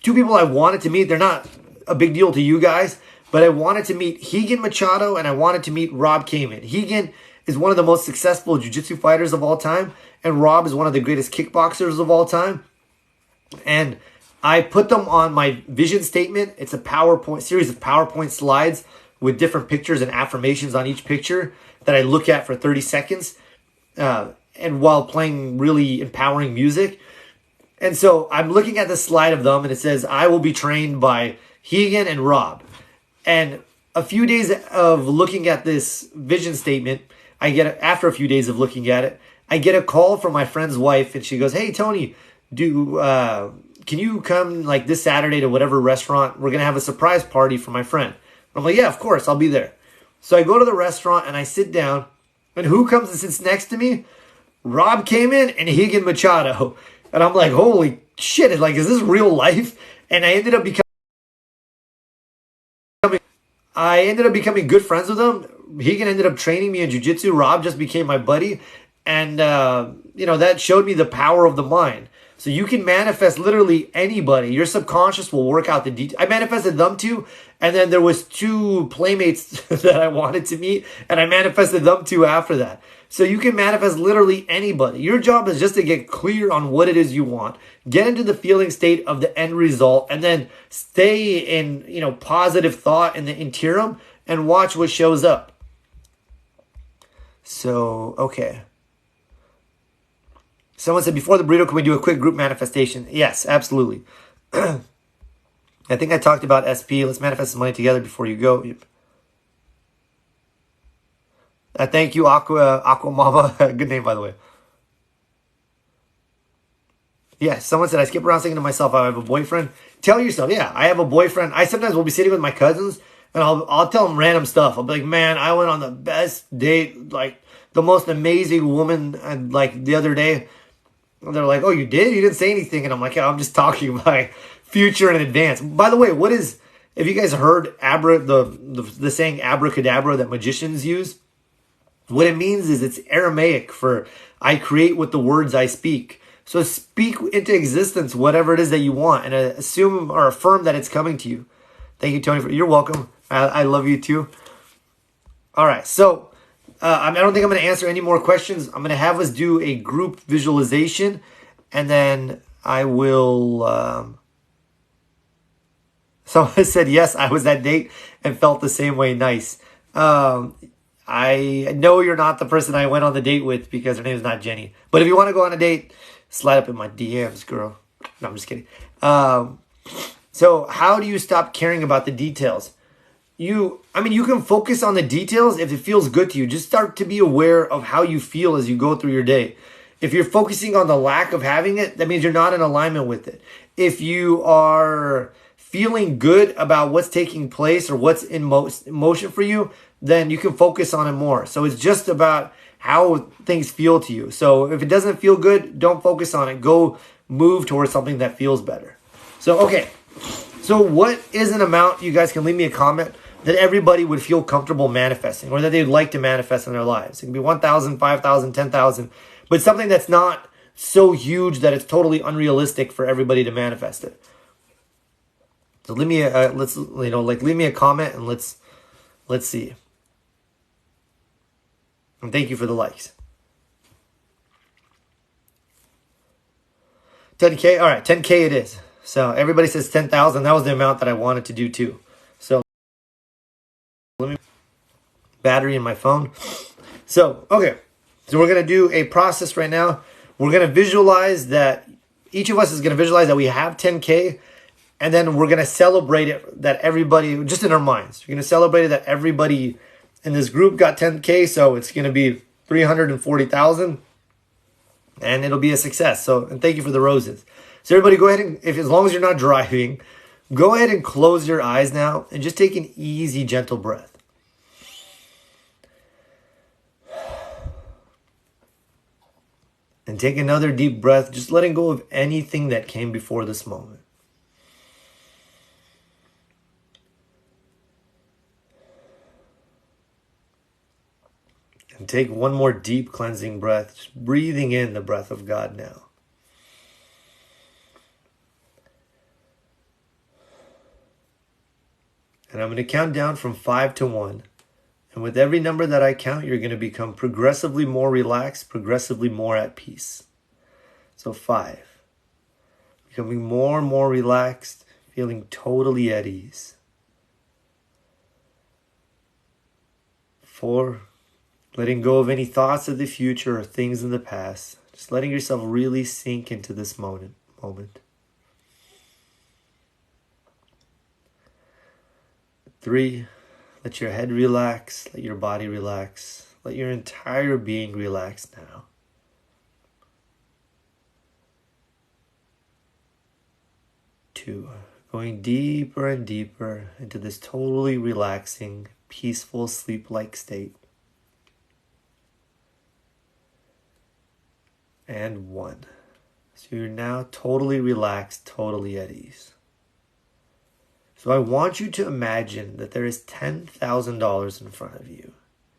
two people I wanted to meet. They're not a big deal to you guys, but I wanted to meet Rigan Machado and I wanted to meet Rob Kamen. Rigan is one of the most successful jiu-jitsu fighters of all time, and Rob is one of the greatest kickboxers of all time. And I put them on my vision statement. It's a PowerPoint series of PowerPoint slides with different pictures and affirmations on each picture that I look at for 30 seconds and while playing really empowering music. And so I'm looking at the slide of them and it says, I will be trained by Rigan and Rob. And a few days of looking at this vision statement, after a few days of looking at it, I get a call from my friend's wife and she goes, hey, Tony, can you come like this Saturday to whatever restaurant? We're going to have a surprise party for my friend. I'm like, yeah, of course, I'll be there. So I go to the restaurant and I sit down, and who comes and sits next to me? Rob Kamen and Rigan Machado. And I'm like, holy shit, is this real life? And I ended up becoming good friends with him. Rigan ended up training me in jiu-jitsu. Rob just became my buddy. And, that showed me the power of the mind. So you can manifest literally anybody. Your subconscious will work out the details. I manifested them too. And then there was two playmates that I wanted to meet. And I manifested them too after that. So you can manifest literally anybody. Your job is just to get clear on what it is you want. Get into the feeling state of the end result. And then stay in, positive thought in the interim. And watch what shows up. So, okay. Someone said, before the burrito, can we do a quick group manifestation? Yes, absolutely. I think I talked about SP. Let's manifest some money together before you go. Thank you, Aqua Mama. Good name, by the way. Yes, someone said, I skip around saying to myself, I have a boyfriend. Tell yourself, yeah, I have a boyfriend. I sometimes will be sitting with my cousins, and I'll tell them random stuff. I'll be like, man, I went on the best date, like the most amazing woman, and like the other day. And they're like, oh, you did? You didn't say anything. And I'm like, yeah, I'm just talking about future in advance. By the way, if you guys heard the saying abracadabra that magicians use, what it means is it's Aramaic for I create with the words I speak. So speak into existence whatever it is that you want and assume or affirm that it's coming to you. Thank you, Tony. You're welcome. I love you too. All right. So I don't think I'm going to answer any more questions. I'm going to have us do a group visualization, and then I will... Someone said, yes, I was that date and felt the same way. Nice. I know you're not the person I went on the date with because her name is not Jenny. But if you want to go on a date, slide up in my DMs, girl. No, I'm just kidding. So how do you stop caring about the details? You can focus on the details if it feels good to you. Just start to be aware of how you feel as you go through your day. If you're focusing on the lack of having it, that means you're not in alignment with it. If you are feeling good about what's taking place or what's in motion for you, then you can focus on it more. So it's just about how things feel to you. So if it doesn't feel good, don't focus on it. Go move towards something that feels better. So, okay. So what is an amount, you guys can leave me a comment, that everybody would feel comfortable manifesting or that they'd like to manifest in their lives? It can be 1,000, 5,000, 10,000, but something that's not so huge that it's totally unrealistic for everybody to manifest it. So leave me leave me a comment and let's see. And thank you for the likes. 10K, all right, 10K it is. So everybody says 10,000. That was the amount that I wanted to do too. So let me battery in my phone. So, okay. So we're going to do a process right now. We're going to visualize that each of us is going to visualize that we have 10K, and then we're going to celebrate it that everybody, just in our minds, we're going to celebrate it that everybody in this group got 10K. So it's going to be 340,000 and it'll be a success. So, and thank you for the roses. So everybody go ahead and, as long as you're not driving, go ahead and close your eyes now and just take an easy, gentle breath. And take another deep breath, just letting go of anything that came before this moment. And take one more deep cleansing breath, just breathing in the breath of God now. And I'm going to count down from 5 to 1. And with every number that I count, you're going to become progressively more relaxed, progressively more at peace. So 5. Becoming more and more relaxed, feeling totally at ease. 4. Letting go of any thoughts of the future or things in the past. Just letting yourself really sink into this moment. 3. Let your head relax. Let your body relax. Let your entire being relax now. 2. Going deeper and deeper into this totally relaxing, peaceful, sleep-like state. And 1. So you're now totally relaxed, totally at ease. So I want you to imagine that there is $10,000 in front of you.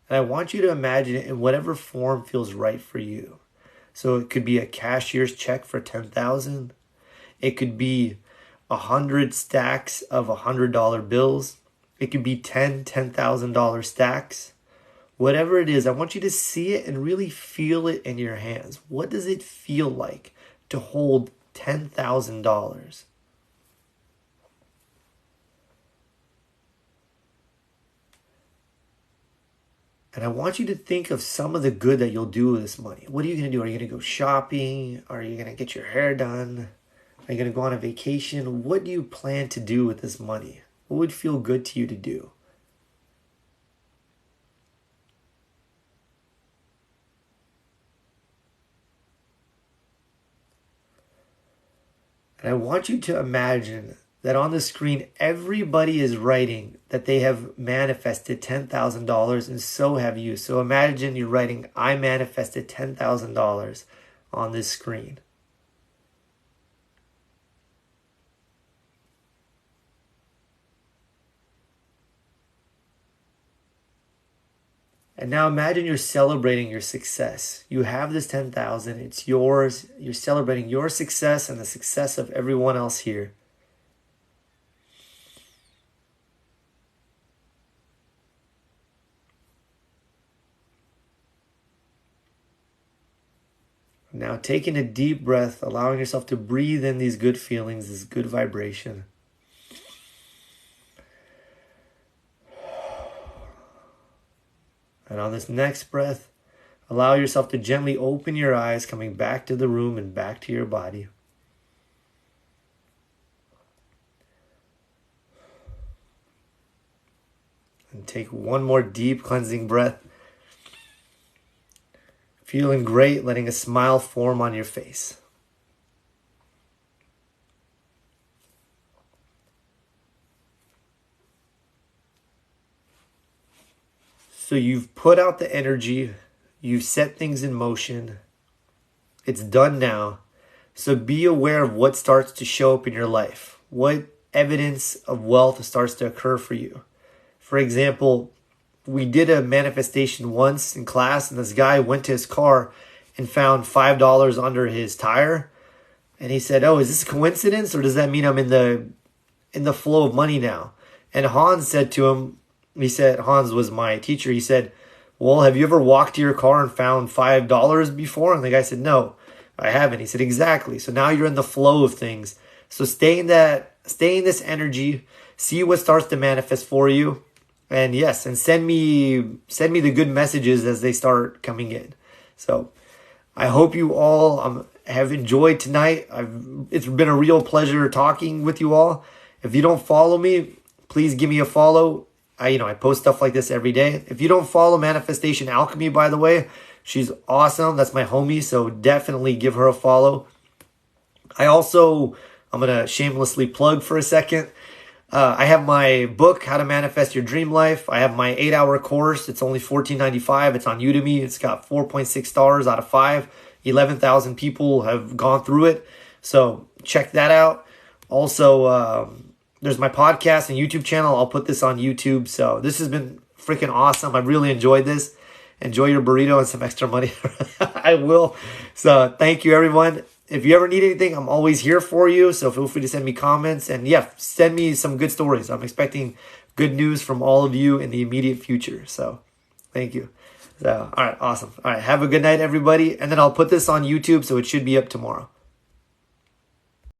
And I want you to imagine it in whatever form feels right for you. So it could be a cashier's check for $10,000. It could be 100 stacks of $100 bills. It could be 10 $10,000 stacks. Whatever it is, I want you to see it and really feel it in your hands. What does it feel like to hold $10,000? And I want you to think of some of the good that you'll do with this money. What are you going to do? Are you going to go shopping? Are you going to get your hair done? Are you going to go on a vacation? What do you plan to do with this money? What would feel good to you to do? And I want you to imagine that on the screen, everybody is writing that they have manifested $10,000, and so have you. So imagine you're writing, I manifested $10,000 on this screen. And now imagine you're celebrating your success. You have this 10,000, it's yours. You're celebrating your success and the success of everyone else here. Now taking a deep breath, allowing yourself to breathe in these good feelings, this good vibration. And on this next breath, allow yourself to gently open your eyes, coming back to the room and back to your body. And take one more deep cleansing breath. Feeling great, letting a smile form on your face. So you've put out the energy, you've set things in motion, it's done now. So be aware of what starts to show up in your life. What evidence of wealth starts to occur for you. For example, we did a manifestation once in class, and this guy went to his car and found $5 under his tire. And he said, oh, is this a coincidence, or does that mean I'm in the flow of money now? And Hans said to him, Hans was my teacher. He said, well, have you ever walked to your car and found $5 before? And the guy said, no, I haven't. He said, exactly. So now you're in the flow of things. So stay in this energy, see what starts to manifest for you. And yes, and send me the good messages as they start coming in. So I hope you all have enjoyed tonight. It's been a real pleasure talking with you all. If you don't follow me, please give me a follow. I post stuff like this every day. If you don't follow Manifestation Alchemy, by the way, she's awesome. That's my homie, so definitely give her a follow. I'm going to shamelessly plug for a second. I have my book, How to Manifest Your Dream Life. I have my 8-hour course. It's only $14.95. It's on Udemy. It's got 4.6 stars out of 5. 11,000 people have gone through it. So check that out. Also, there's my podcast and YouTube channel. I'll put this on YouTube. So this has been freaking awesome. I really enjoyed this. Enjoy your burrito and some extra money. I will. So thank you, everyone. If you ever need anything, I'm always here for you. So feel free to send me comments. And yeah, send me some good stories. I'm expecting good news from all of you in the immediate future. So thank you. So, all right, awesome. All right, have a good night, everybody. And then I'll put this on YouTube, so it should be up tomorrow.